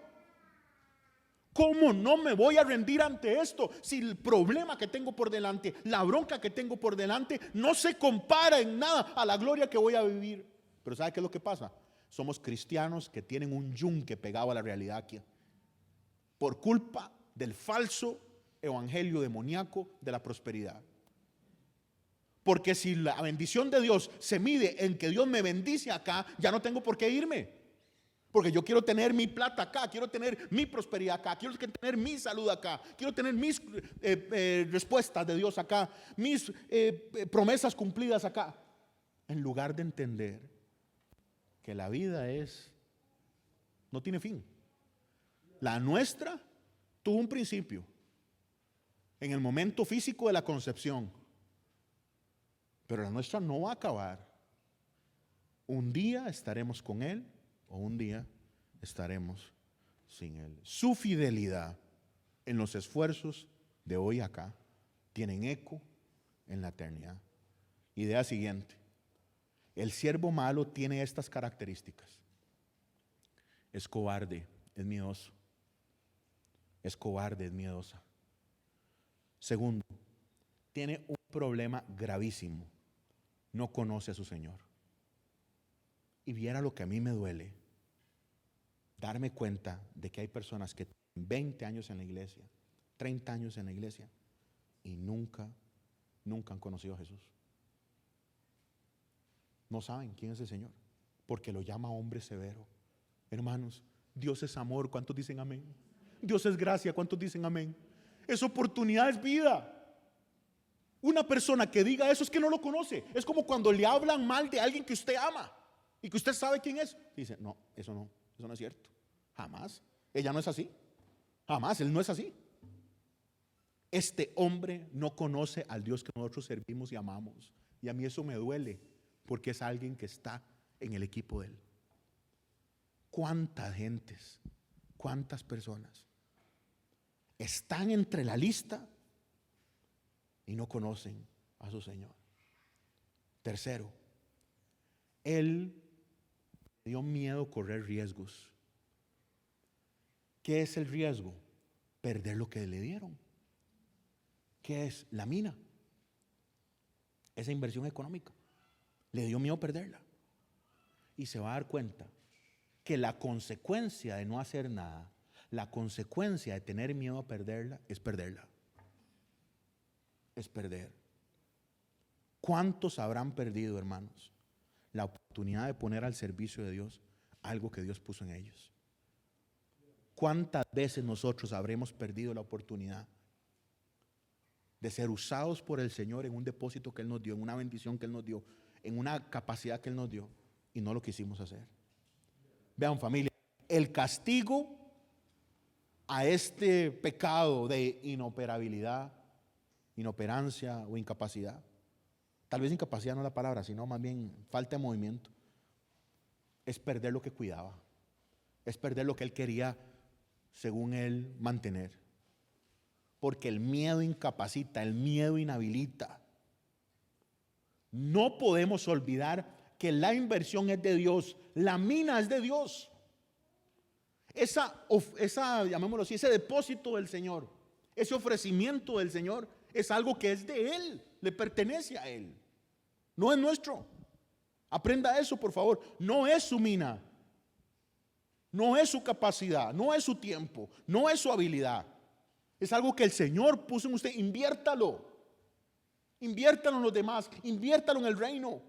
¿Cómo no me voy a rendir ante esto? Si el problema que tengo por delante, la bronca que tengo por delante, no se compara en nada a la gloria que voy a vivir. Pero ¿sabe qué es lo que pasa? Somos cristianos que tienen un yunque pegado a la realidad aquí, por culpa del falso evangelio demoníaco de la prosperidad. Porque si la bendición de Dios se mide en que Dios me bendice acá, ya no tengo por qué irme. Porque yo quiero tener mi plata acá, quiero tener mi prosperidad acá, quiero tener mi salud acá, quiero tener mis respuestas de Dios acá, mis promesas cumplidas acá. En lugar de entender que la vida no tiene fin. La nuestra tuvo un principio en el momento físico de la concepción, pero la nuestra no va a acabar. Un día estaremos con Él o un día estaremos sin Él. Su fidelidad en los esfuerzos de hoy acá tienen eco en la eternidad. Idea siguiente: el siervo malo tiene estas características. Es cobarde, es miedoso. Es cobarde, es miedosa. Segundo, tiene un problema gravísimo. No conoce a su Señor. Y viera lo que a mí me duele, darme cuenta de que hay personas que tienen 20 años en la iglesia, 30 años en la iglesia, y nunca han conocido a Jesús. No saben quién es el Señor, porque lo llama hombre severo. Hermanos, Dios es amor, ¿cuántos dicen amén? Dios es gracia, ¿cuántos dicen amén? Esa oportunidad es vida. Una persona que diga eso es que no lo conoce. Es como cuando le hablan mal de alguien que usted ama y que usted sabe quién es. Dice, no, eso no es cierto. Jamás. Ella no es así. Jamás, él no es así. Este hombre no conoce al Dios que nosotros servimos y amamos. Y a mí eso me duele porque es alguien que está en el equipo de él. ¿Cuántas gentes, cuántas personas están entre la lista y no conocen a su Señor? Tercero, él le dio miedo correr riesgos. ¿Qué es el riesgo? Perder lo que le dieron. ¿Qué es? La mina. Esa inversión económica. Le dio miedo perderla. Y se va a dar cuenta que la consecuencia de no hacer nada, la consecuencia de tener miedo a perderla, es perderla. Es perder. ¿Cuántos habrán perdido, hermanos, la oportunidad de poner al servicio de Dios algo que Dios puso en ellos? ¿Cuántas veces nosotros habremos perdido la oportunidad de ser usados por el Señor en un depósito que Él nos dio, en una bendición que Él nos dio, en una capacidad que Él nos dio, y no lo quisimos hacer? Vean, familia, el castigo a este pecado de inoperabilidad, inoperancia o incapacidad, tal vez incapacidad no es la palabra, sino más bien falta de movimiento, es perder lo que cuidaba, es perder lo que Él quería, según Él, mantener. Porque el miedo incapacita, el miedo inhabilita. No podemos olvidar que la inversión es de Dios, la mina es de Dios. Esa, llamémoslo así, ese depósito del Señor, ese ofrecimiento del Señor es algo que es de Él, le pertenece a Él, no es nuestro. Aprenda eso, por favor. No es su mina, no es su capacidad, no es su tiempo, no es su habilidad. Es algo que el Señor puso en usted. Inviértalo. Inviértalo en los demás. Inviértalo en el reino.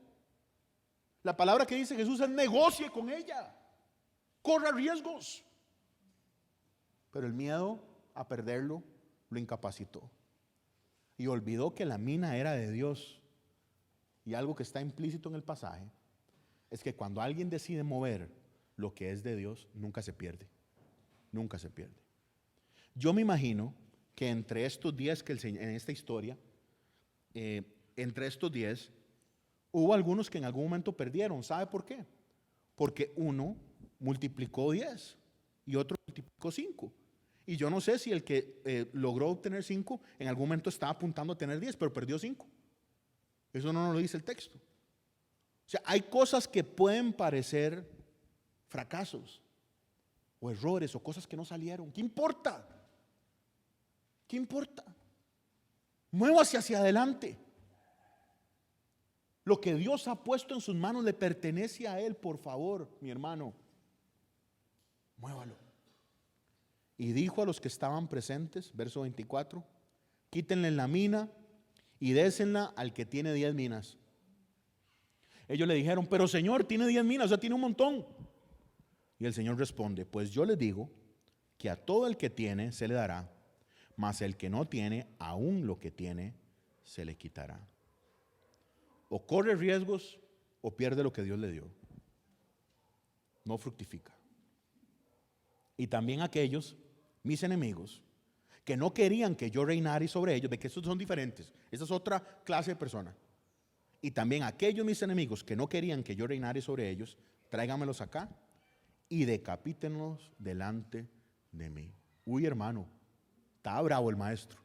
La palabra que dice Jesús es negocie con ella. Corra riesgos. Pero el miedo a perderlo lo incapacitó. Y olvidó que la mina era de Dios. Y algo que está implícito en el pasaje es que cuando alguien decide mover lo que es de Dios, nunca se pierde. Nunca se pierde. Yo me imagino que entre estos 10 que el Señor, en esta historia, entre estos 10, hubo algunos que en algún momento perdieron. ¿Sabe por qué? Porque uno multiplicó 10 y otro multiplicó 5. Y yo no sé si el que logró obtener 5 en algún momento estaba apuntando a tener 10, pero perdió 5. Eso no nos lo dice el texto. O sea, hay cosas que pueden parecer fracasos o errores o cosas que no salieron. ¿Qué importa? ¿Qué importa? Muévase hacia adelante. Lo que Dios ha puesto en sus manos le pertenece a Él, por favor, mi hermano. Muévalo. Y dijo a los que estaban presentes, verso 24, quítenle la mina y désenla al que tiene 10 minas. Ellos le dijeron, pero Señor, tiene 10 minas, o sea, tiene un montón. Y el Señor responde, pues yo les digo que a todo el que tiene se le dará, mas el que no tiene, aún lo que tiene, se le quitará. O corre riesgos o pierde lo que Dios le dio. No fructifica. Y también aquellos, mis enemigos, que no querían que yo reinara sobre ellos, de que esos son diferentes. Esa es otra clase de persona. Y también aquellos, mis enemigos, que no querían que yo reinara sobre ellos, tráigamelos acá y decapítenlos delante de mí. Uy, hermano, está bravo el maestro.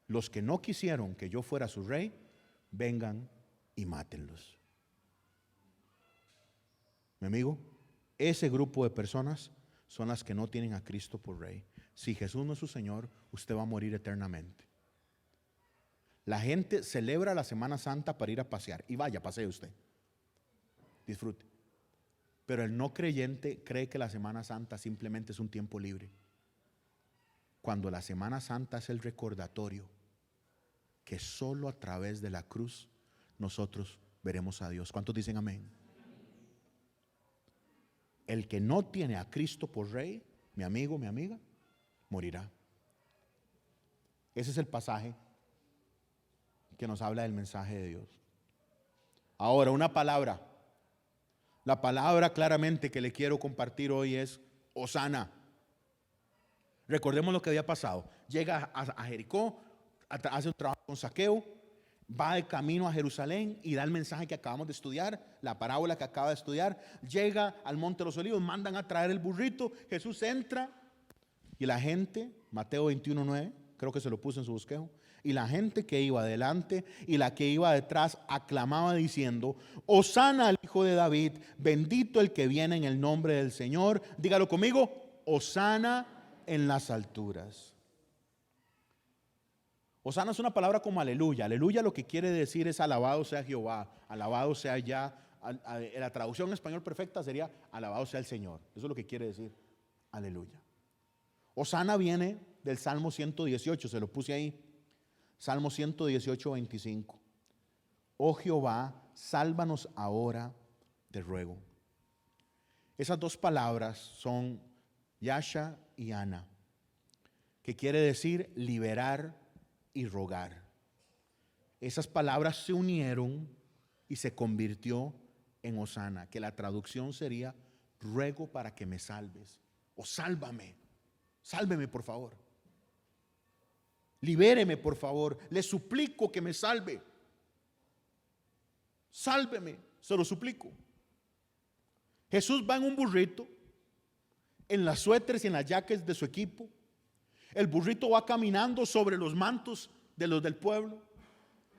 Los que no quisieron que yo fuera su rey, vengan y mátenlos. Mi amigo, ese grupo de personas son las que no tienen a Cristo por rey. Si Jesús no es su Señor, usted va a morir eternamente. La gente celebra la Semana Santa para ir a pasear. Y vaya, pasee usted. Disfrute. Pero el no creyente cree que la Semana Santa simplemente es un tiempo libre. Cuando la Semana Santa es el recordatorio que solo a través de la cruz nosotros veremos a Dios. ¿Cuántos dicen amén? El que no tiene a Cristo por rey, mi amigo, mi amiga, morirá. Ese es el pasaje que nos habla del mensaje de Dios. Ahora, una palabra. La palabra claramente que le quiero compartir hoy es Hosana. Recordemos lo que había pasado. Llega a Jericó, hace un trabajo con Zaqueo, va de camino a Jerusalén y da el mensaje que acabamos de estudiar, la parábola que acaba de estudiar. Llega al Monte de los Olivos, mandan a traer el burrito. Jesús entra y la gente, Mateo 21:9, creo que se lo puso en su bosquejo, y la gente que iba adelante y la que iba detrás aclamaba diciendo: Hosana al Hijo de David, bendito el que viene en el nombre del Señor. Dígalo conmigo: Hosana en las alturas. Hosana es una palabra como aleluya. Aleluya lo que quiere decir es alabado sea Jehová, alabado sea ya. La traducción en español perfecta sería alabado sea el Señor. Eso es lo que quiere decir aleluya. Hosana viene del Salmo 118, se lo puse ahí. Salmo 118, 25. Oh Jehová, sálvanos ahora, te ruego. Esas dos palabras son Yasha y Ana, que quiere decir liberar y rogar. Esas palabras se unieron y se convirtió en Hosana, que la traducción sería ruego para que me salves, o sálvame, sálveme por favor, libéreme por favor, le suplico que me salve, sálveme, se lo suplico. Jesús va en un burrito, en las suéteres y en las jackets de su equipo. El burrito va caminando sobre los mantos de los del pueblo.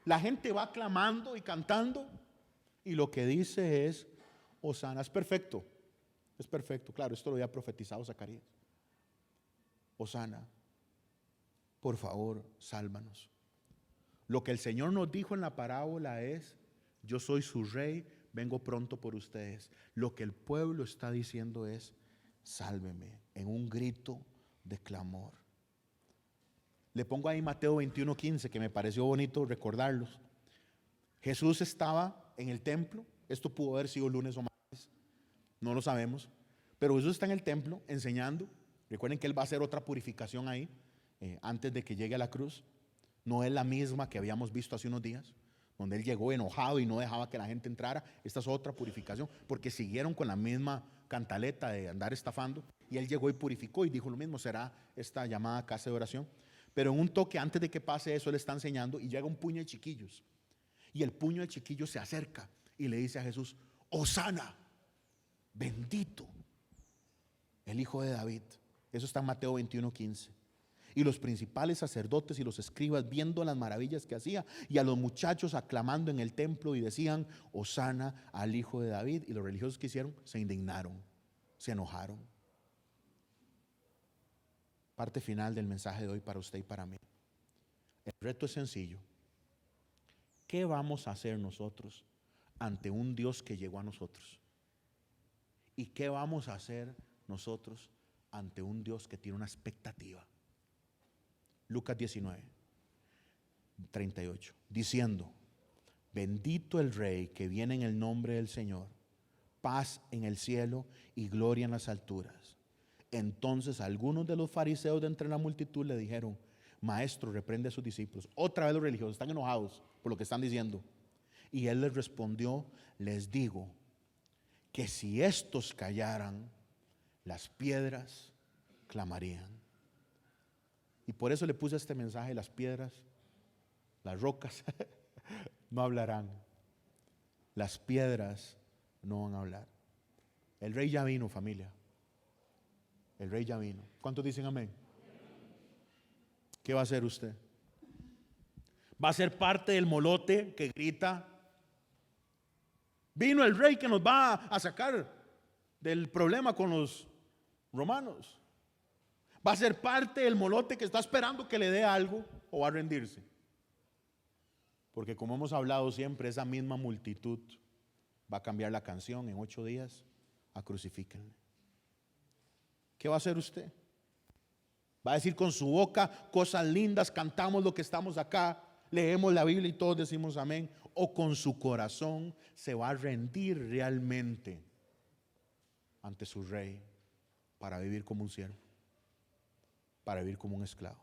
La gente va clamando y cantando. Y lo que dice es: Hosana. Es perfecto. Es perfecto. Claro, esto lo había profetizado Zacarías. Hosana, por favor, sálvanos. Lo que el Señor nos dijo en la parábola es: yo soy su rey, vengo pronto por ustedes. Lo que el pueblo está diciendo es: sálveme, en un grito de clamor. Le pongo ahí Mateo 21:15, que me pareció bonito recordarlos. Jesús estaba en el templo. Esto pudo haber sido lunes o martes, no lo sabemos. Pero Jesús está en el templo enseñando. Recuerden que Él va a hacer otra purificación ahí, antes de que llegue a la cruz. No es la misma que habíamos visto hace unos días, donde Él llegó enojado y no dejaba que la gente entrara. Esta es otra purificación, porque siguieron con la misma cantaleta de andar estafando. Y Él llegó y purificó y dijo lo mismo: será esta llamada casa de oración. Pero en un toque antes de que pase eso, Él está enseñando y llega un puño de chiquillos. Y el puño de chiquillos se acerca y le dice a Jesús: Hosana, bendito el Hijo de David. Eso está en Mateo 21:15. Y los principales sacerdotes y los escribas, viendo las maravillas que hacía, y a los muchachos aclamando en el templo, y decían: Hosana al Hijo de David. Y los religiosos que hicieron, se indignaron, se enojaron. Parte final del mensaje de hoy para usted y para mí. El reto es sencillo. ¿Qué vamos a hacer nosotros ante un Dios que llegó a nosotros? ¿Y qué vamos a hacer nosotros ante un Dios que tiene una expectativa? Lucas 19:38, diciendo: bendito el Rey que viene en el nombre del Señor, paz en el cielo y gloria en las alturas. Entonces algunos de los fariseos de entre la multitud le dijeron: Maestro, reprende a sus discípulos. Otra vez los religiosos están enojados por lo que están diciendo. Y Él les respondió: les digo que si estos callaran, las piedras clamarían. Y por eso le puse este mensaje: las piedras, las rocas no hablarán. Las piedras no van a hablar. El Rey ya vino, familia. El Rey ya vino. ¿Cuántos dicen amén? ¿Qué va a hacer usted? ¿Va a ser parte del molote que grita: vino el Rey que nos va a sacar del problema con los romanos? ¿Va a ser parte del molote que está esperando que le dé algo, o va a rendirse? Porque como hemos hablado siempre, esa misma multitud va a cambiar la canción en 8 días a crucifíquenle. ¿Qué va a hacer usted? ¿Va a decir con su boca cosas lindas, cantamos lo que estamos acá, leemos la Biblia y todos decimos amén? ¿O con su corazón se va a rendir realmente ante su Rey para vivir como un siervo, para vivir como un esclavo?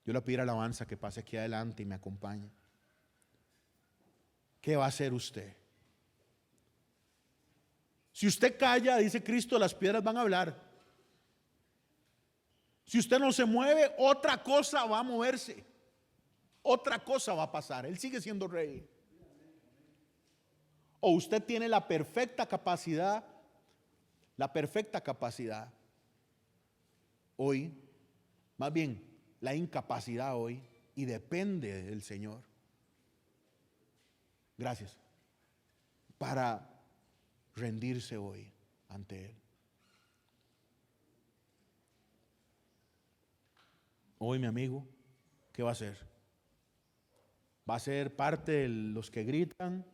Yo le voy a pedir alabanza que pase aquí adelante y me acompañe. ¿Qué va a hacer usted? Si usted calla, dice Cristo, las piedras van a hablar. Si usted no se mueve, otra cosa va a moverse. Otra cosa va a pasar. Él sigue siendo rey. O usted tiene la perfecta capacidad hoy, más bien la incapacidad hoy, y depende del Señor. Gracias. Para rendirse hoy ante Él. Hoy, mi amigo, ¿qué va a hacer? ¿Va a ser parte de los que gritan?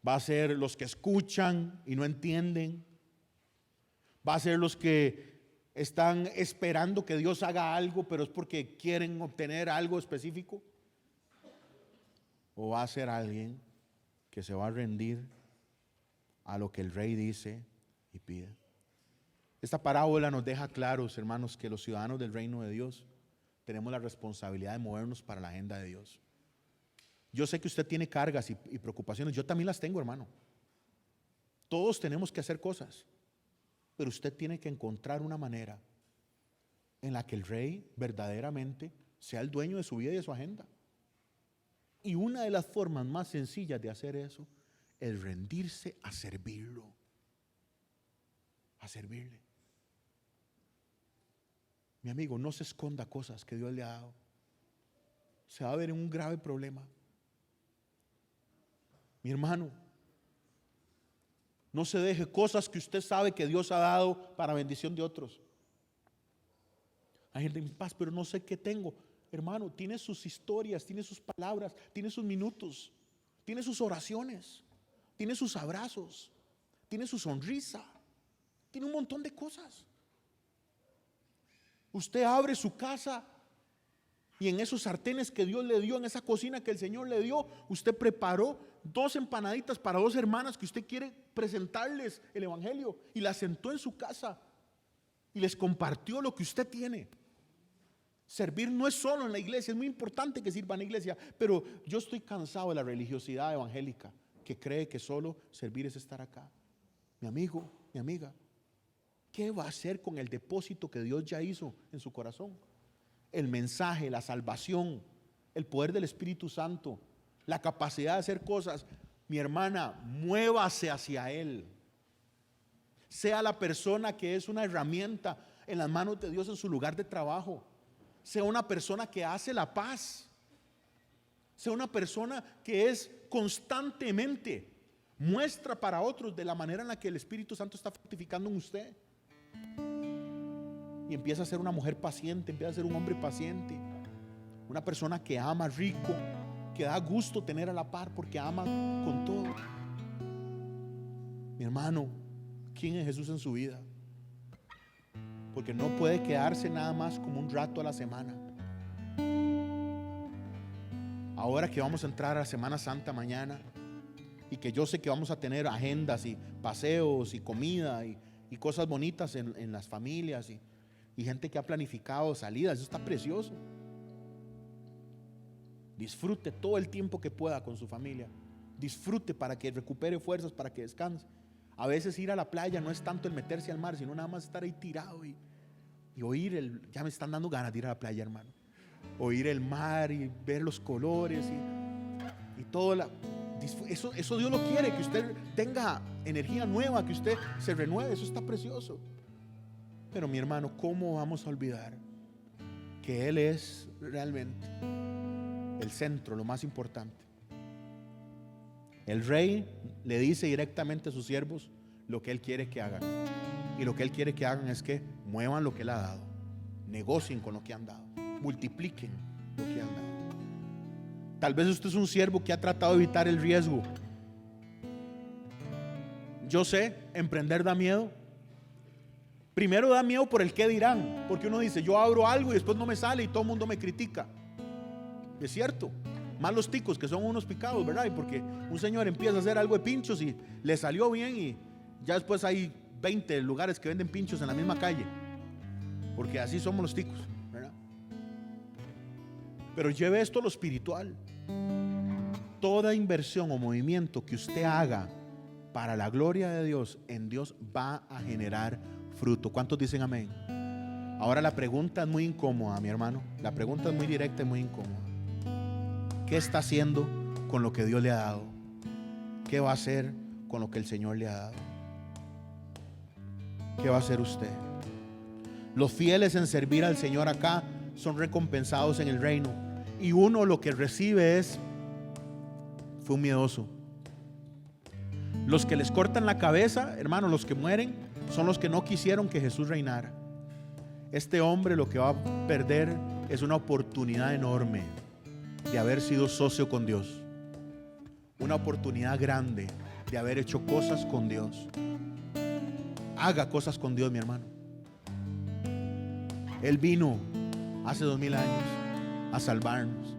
¿Va a ser los que escuchan y no entienden? ¿Va a ser los que están esperando que Dios haga algo, pero es porque quieren obtener algo específico? ¿O va a ser alguien que se va a rendir a lo que el rey dice y pide? Esta parábola nos deja claros, hermanos, que los ciudadanos del reino de Dios tenemos la responsabilidad de movernos para la agenda de Dios. Yo sé que usted tiene cargas y preocupaciones, yo también las tengo, hermano. Todos tenemos que hacer cosas, pero usted tiene que encontrar una manera en la que el rey verdaderamente sea el dueño de su vida y de su agenda. Y una de las formas más sencillas de hacer eso es rendirse a servirlo, a servirle. Mi amigo, no se esconda cosas que Dios le ha dado. Se va a ver en un grave problema. Mi hermano, no se deje cosas que usted sabe que Dios ha dado para bendición de otros. Hay gente en paz, pero no sé qué tengo. Hermano, tiene sus historias, tiene sus palabras, tiene sus minutos, tiene sus oraciones, tiene sus abrazos, tiene su sonrisa, tiene un montón de cosas. Usted abre su casa y en esos sartenes que Dios le dio, en esa cocina que el Señor le dio, usted preparó 2 empanaditas para 2 hermanas que usted quiere presentarles el evangelio, y las sentó en su casa y les compartió lo que usted tiene. Servir no es solo en la iglesia, es muy importante que sirva en la iglesia, pero yo estoy cansado de la religiosidad evangélica que cree que solo servir es estar acá. Mi amigo, mi amiga, ¿qué va a hacer con el depósito que Dios ya hizo en su corazón? El mensaje, la salvación, el poder del Espíritu Santo, la capacidad de hacer cosas. Mi hermana, muévase hacia Él. Sea la persona que es una herramienta en las manos de Dios en su lugar de trabajo. Sea una persona que hace la paz. Sea una persona que es constantemente muestra para otros de la manera en la que el Espíritu Santo está fructificando en usted. Y empieza a ser una mujer paciente, empieza a ser un hombre paciente, una persona que ama rico, que da gusto tener a la par porque ama con todo. Mi hermano, ¿quién es Jesús en su vida? Porque no puede quedarse nada más como un rato a la semana. Ahora que vamos a entrar a la Semana Santa mañana, y que yo sé que vamos a tener agendas y paseos y comida y cosas bonitas en las familias y gente que ha planificado salidas, eso está precioso. Disfrute todo el tiempo que pueda con su familia. Disfrute para que recupere fuerzas, para que descanse. A veces ir a la playa no es tanto el meterse al mar, sino nada más estar ahí tirado y oír ya me están dando ganas de ir a la playa, hermano. Oír el mar y ver los colores y todo eso Dios lo quiere, que usted tenga energía nueva, que usted se renueve, eso está precioso. Pero mi hermano, ¿cómo vamos a olvidar que Él es realmente el centro, lo más importante? El rey le dice directamente a sus siervos lo que Él quiere que hagan. Y lo que Él quiere que hagan es que muevan lo que Él ha dado, negocien con lo que han dado, multipliquen lo que han dado. Tal vez usted es un siervo que ha tratado de evitar el riesgo. Yo sé, emprender da miedo. Primero da miedo por el qué dirán, porque uno dice, yo abro algo y después no me sale y todo el mundo me critica. Es cierto, más los ticos que son unos picados, ¿verdad? Y porque un señor empieza a hacer algo de pinchos y le salió bien y ya después hay 20 lugares que venden pinchos en la misma calle, porque así somos los ticos, ¿verdad? Pero lleve esto a lo espiritual. Toda inversión o movimiento que usted haga para la gloria de Dios, en Dios va a generar fruto. ¿Cuántos dicen amén? Ahora la pregunta es muy incómoda, mi hermano. La pregunta es muy directa y muy incómoda. ¿Qué está haciendo con lo que Dios le ha dado? ¿Qué va a hacer con lo que el Señor le ha dado? ¿Qué va a hacer usted? Los fieles en servir al Señor acá son recompensados en el reino. Y uno lo que recibe fue un miedoso. Los que les cortan la cabeza, hermano, los que mueren, son los que no quisieron que Jesús reinara. Este hombre lo que va a perder es una oportunidad enorme de haber sido socio con Dios. Una oportunidad grande de haber hecho cosas con Dios. Haga cosas con Dios, mi hermano. Él vino hace 2000 años a salvarnos.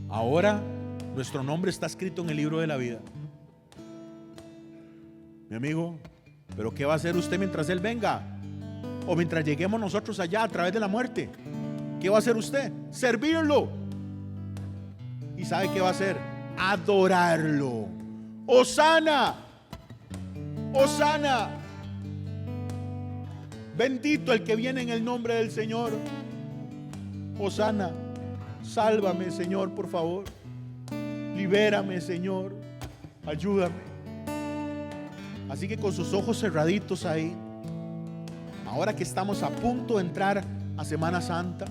Ahora nuestro nombre está escrito en el libro de la vida. Mi amigo, pero ¿qué va a hacer usted mientras Él venga? O mientras lleguemos nosotros allá a través de la muerte. ¿Qué va a hacer usted? Servirlo. ¿Y sabe qué va a hacer? Adorarlo. Hosana. Hosana. Bendito el que viene en el nombre del Señor. Hosana. Sálvame, Señor, por favor. Libérame, Señor. Ayúdame. Así que con sus ojos cerraditos ahí, ahora que estamos a punto de entrar a Semana Santa,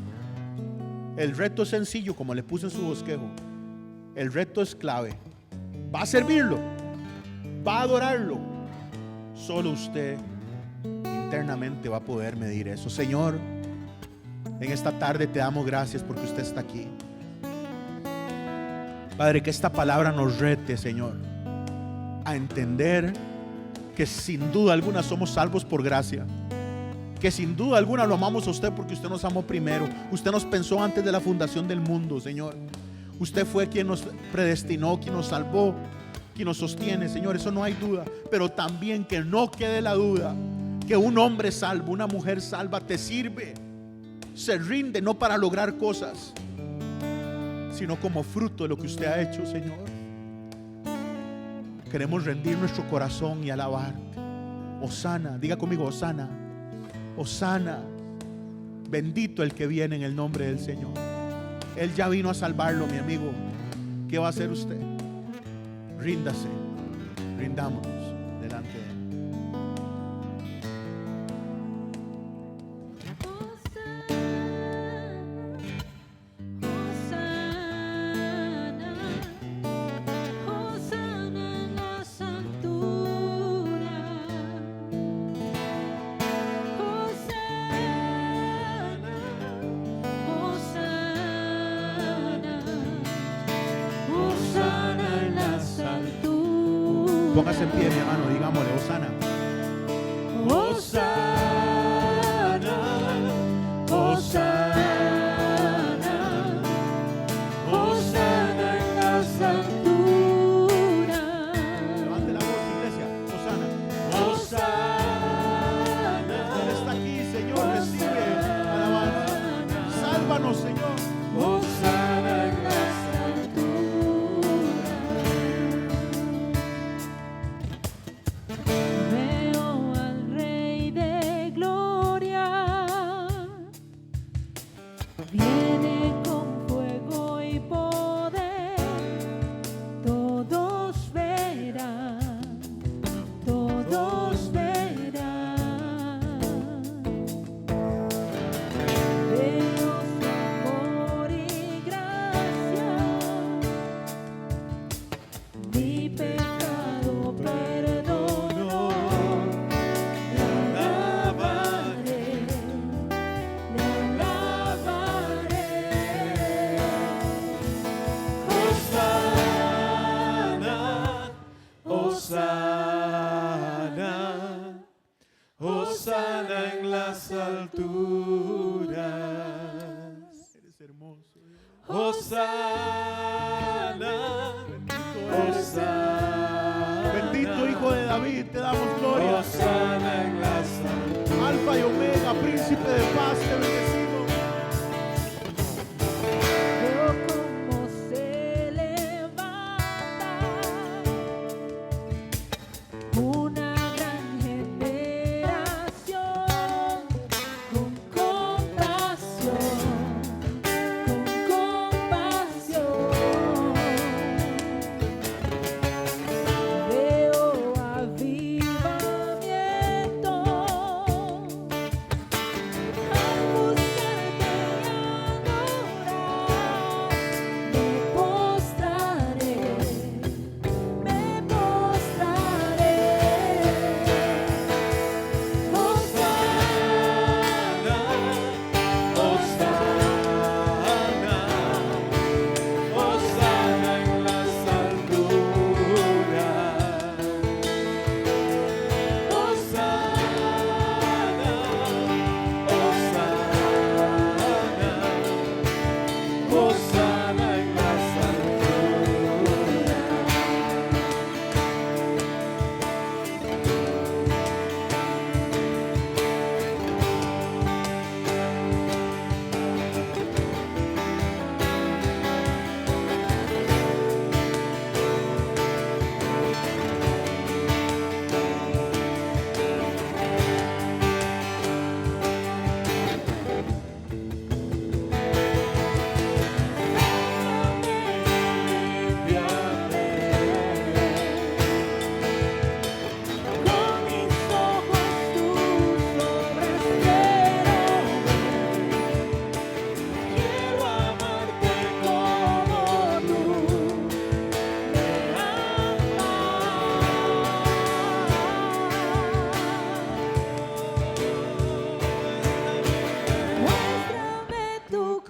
el reto es sencillo, como le puse en su bosquejo. El reto es clave. Va a servirlo, va a adorarlo. Solo usted internamente va a poder medir eso. Señor, en esta tarde te damos gracias porque usted está aquí. Padre, que esta palabra nos rete, Señor, a entender que sin duda alguna somos salvos por gracia. Que sin duda alguna lo amamos a usted porque usted nos amó primero. Usted nos pensó antes de la fundación del mundo, Señor. Usted fue quien nos predestinó, quien nos salvó, quien nos sostiene, Señor. Eso no hay duda. Pero también que no quede la duda que un hombre salvo, una mujer salva te sirve. Se rinde no para lograr cosas, sino como fruto de lo que usted ha hecho, Señor. Queremos rendir nuestro corazón y alabarte. Hosana, diga conmigo, Hosana. Hosana. Bendito el que viene en el nombre del Señor. Él ya vino a salvarlo, mi amigo. ¿Qué va a hacer usted? Ríndase. Rindámonos delante de Él. Póngase en pie, mi hermano, digámosle, Hosana. Hosana, Hosana, Hosana en las alturas. Levante la voz, iglesia. Hosana. Hosana. Él está aquí, Señor, recibe alabanza. Sálvanos, Señor. Hosana en las alturas. Viene con fuego y poder, todos verán, todos verán. Veo su amor y gracia, mi pecado perdonó, le alabaré. Hosana, Hosana en las alturas. Eres hermoso, Dios. Hosana, Hosana. Bendito Hijo de David, te damos gloria. Hosana en las alturas. Alfa y Omega, príncipe de paz, te bendecimos.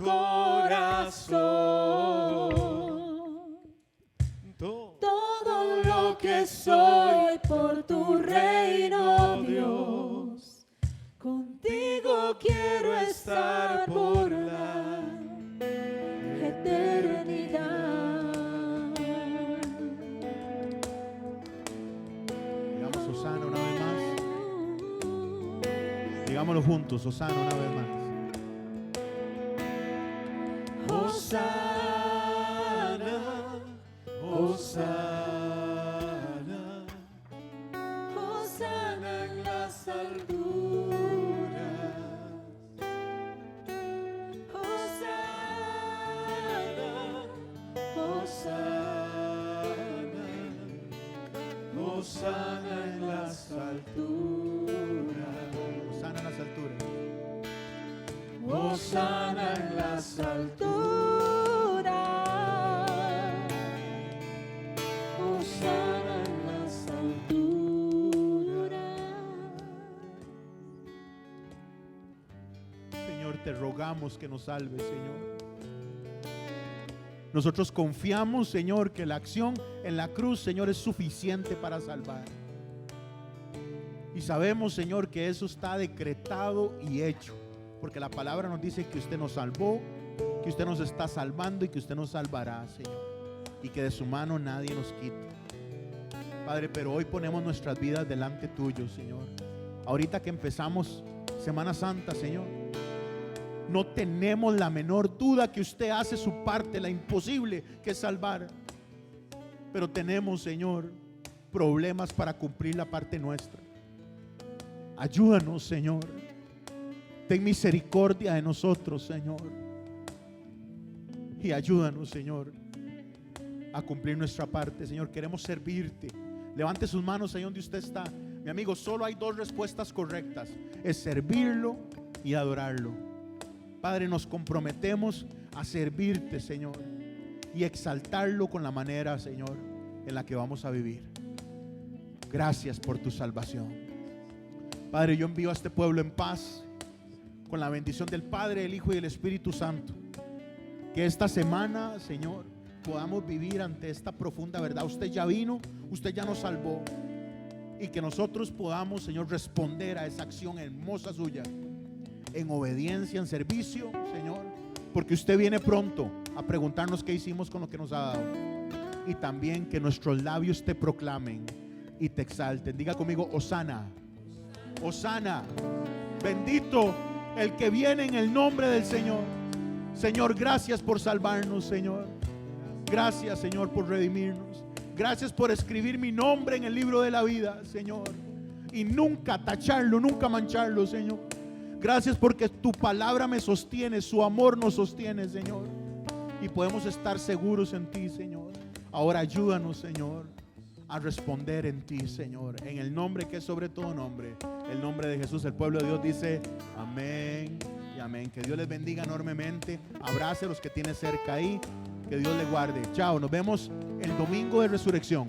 corazón. Todo lo que soy por tu reino, Dios. Contigo quiero estar por la eternidad. Digamos Hosana una vez más. Digámoslo juntos, Hosana una vez más. Hosana, Hosana, Hosana en las alturas. Hosana, Hosana, Hosana en las alturas. Hosana en las alturas. Hosana en las Hosana en las alturas. Señor, te rogamos que nos salves, Señor. Nosotros confiamos, Señor, que la acción en la cruz, Señor, es suficiente para salvar. Y sabemos, Señor, que eso está decretado y hecho. Porque la palabra nos dice que usted nos salvó, que usted nos está salvando y que usted nos salvará, Señor. Y que de su mano nadie nos quita. Padre, pero hoy ponemos nuestras vidas delante tuyo, Señor. Ahorita que empezamos Semana Santa, Señor, no tenemos la menor duda que usted hace su parte, la imposible que es salvar. Pero tenemos, Señor, problemas para cumplir la parte nuestra. Ayúdanos, Señor. Ten misericordia de nosotros, Señor. Y ayúdanos, Señor, a cumplir nuestra parte. Señor, queremos servirte. Levante sus manos ahí donde usted está. Mi amigo, solo hay dos respuestas correctas: es servirlo y adorarlo. Padre, nos comprometemos a servirte, Señor, y exaltarlo con la manera, Señor, en la que vamos a vivir. Gracias por tu salvación. Padre, yo envío a este pueblo en paz, con la bendición del Padre, el Hijo y el Espíritu Santo. Que esta semana, Señor, podamos vivir ante esta profunda verdad. Usted ya vino, usted ya nos salvó. Y que nosotros podamos, Señor, responder a esa acción hermosa suya, en obediencia, en servicio, Señor, porque usted viene pronto a preguntarnos qué hicimos con lo que nos ha dado. Y también que nuestros labios te proclamen y te exalten. Diga conmigo: Hosana, Hosana. Bendito el que viene en el nombre del Señor. Señor, gracias por salvarnos, Señor. Gracias, Señor, por redimirnos. Gracias por escribir mi nombre en el libro de la vida, Señor, y nunca tacharlo, nunca mancharlo, Señor. Gracias porque tu palabra me sostiene, su amor nos sostiene, Señor, y podemos estar seguros en ti, Señor. Ahora ayúdanos, Señor, a responder en ti, Señor, en el nombre que es sobre todo nombre, el nombre de Jesús. El pueblo de Dios dice amén y amén. Que Dios les bendiga enormemente. Abrace a los que tiene cerca ahí. Que Dios les guarde. Chao, nos vemos el domingo de resurrección.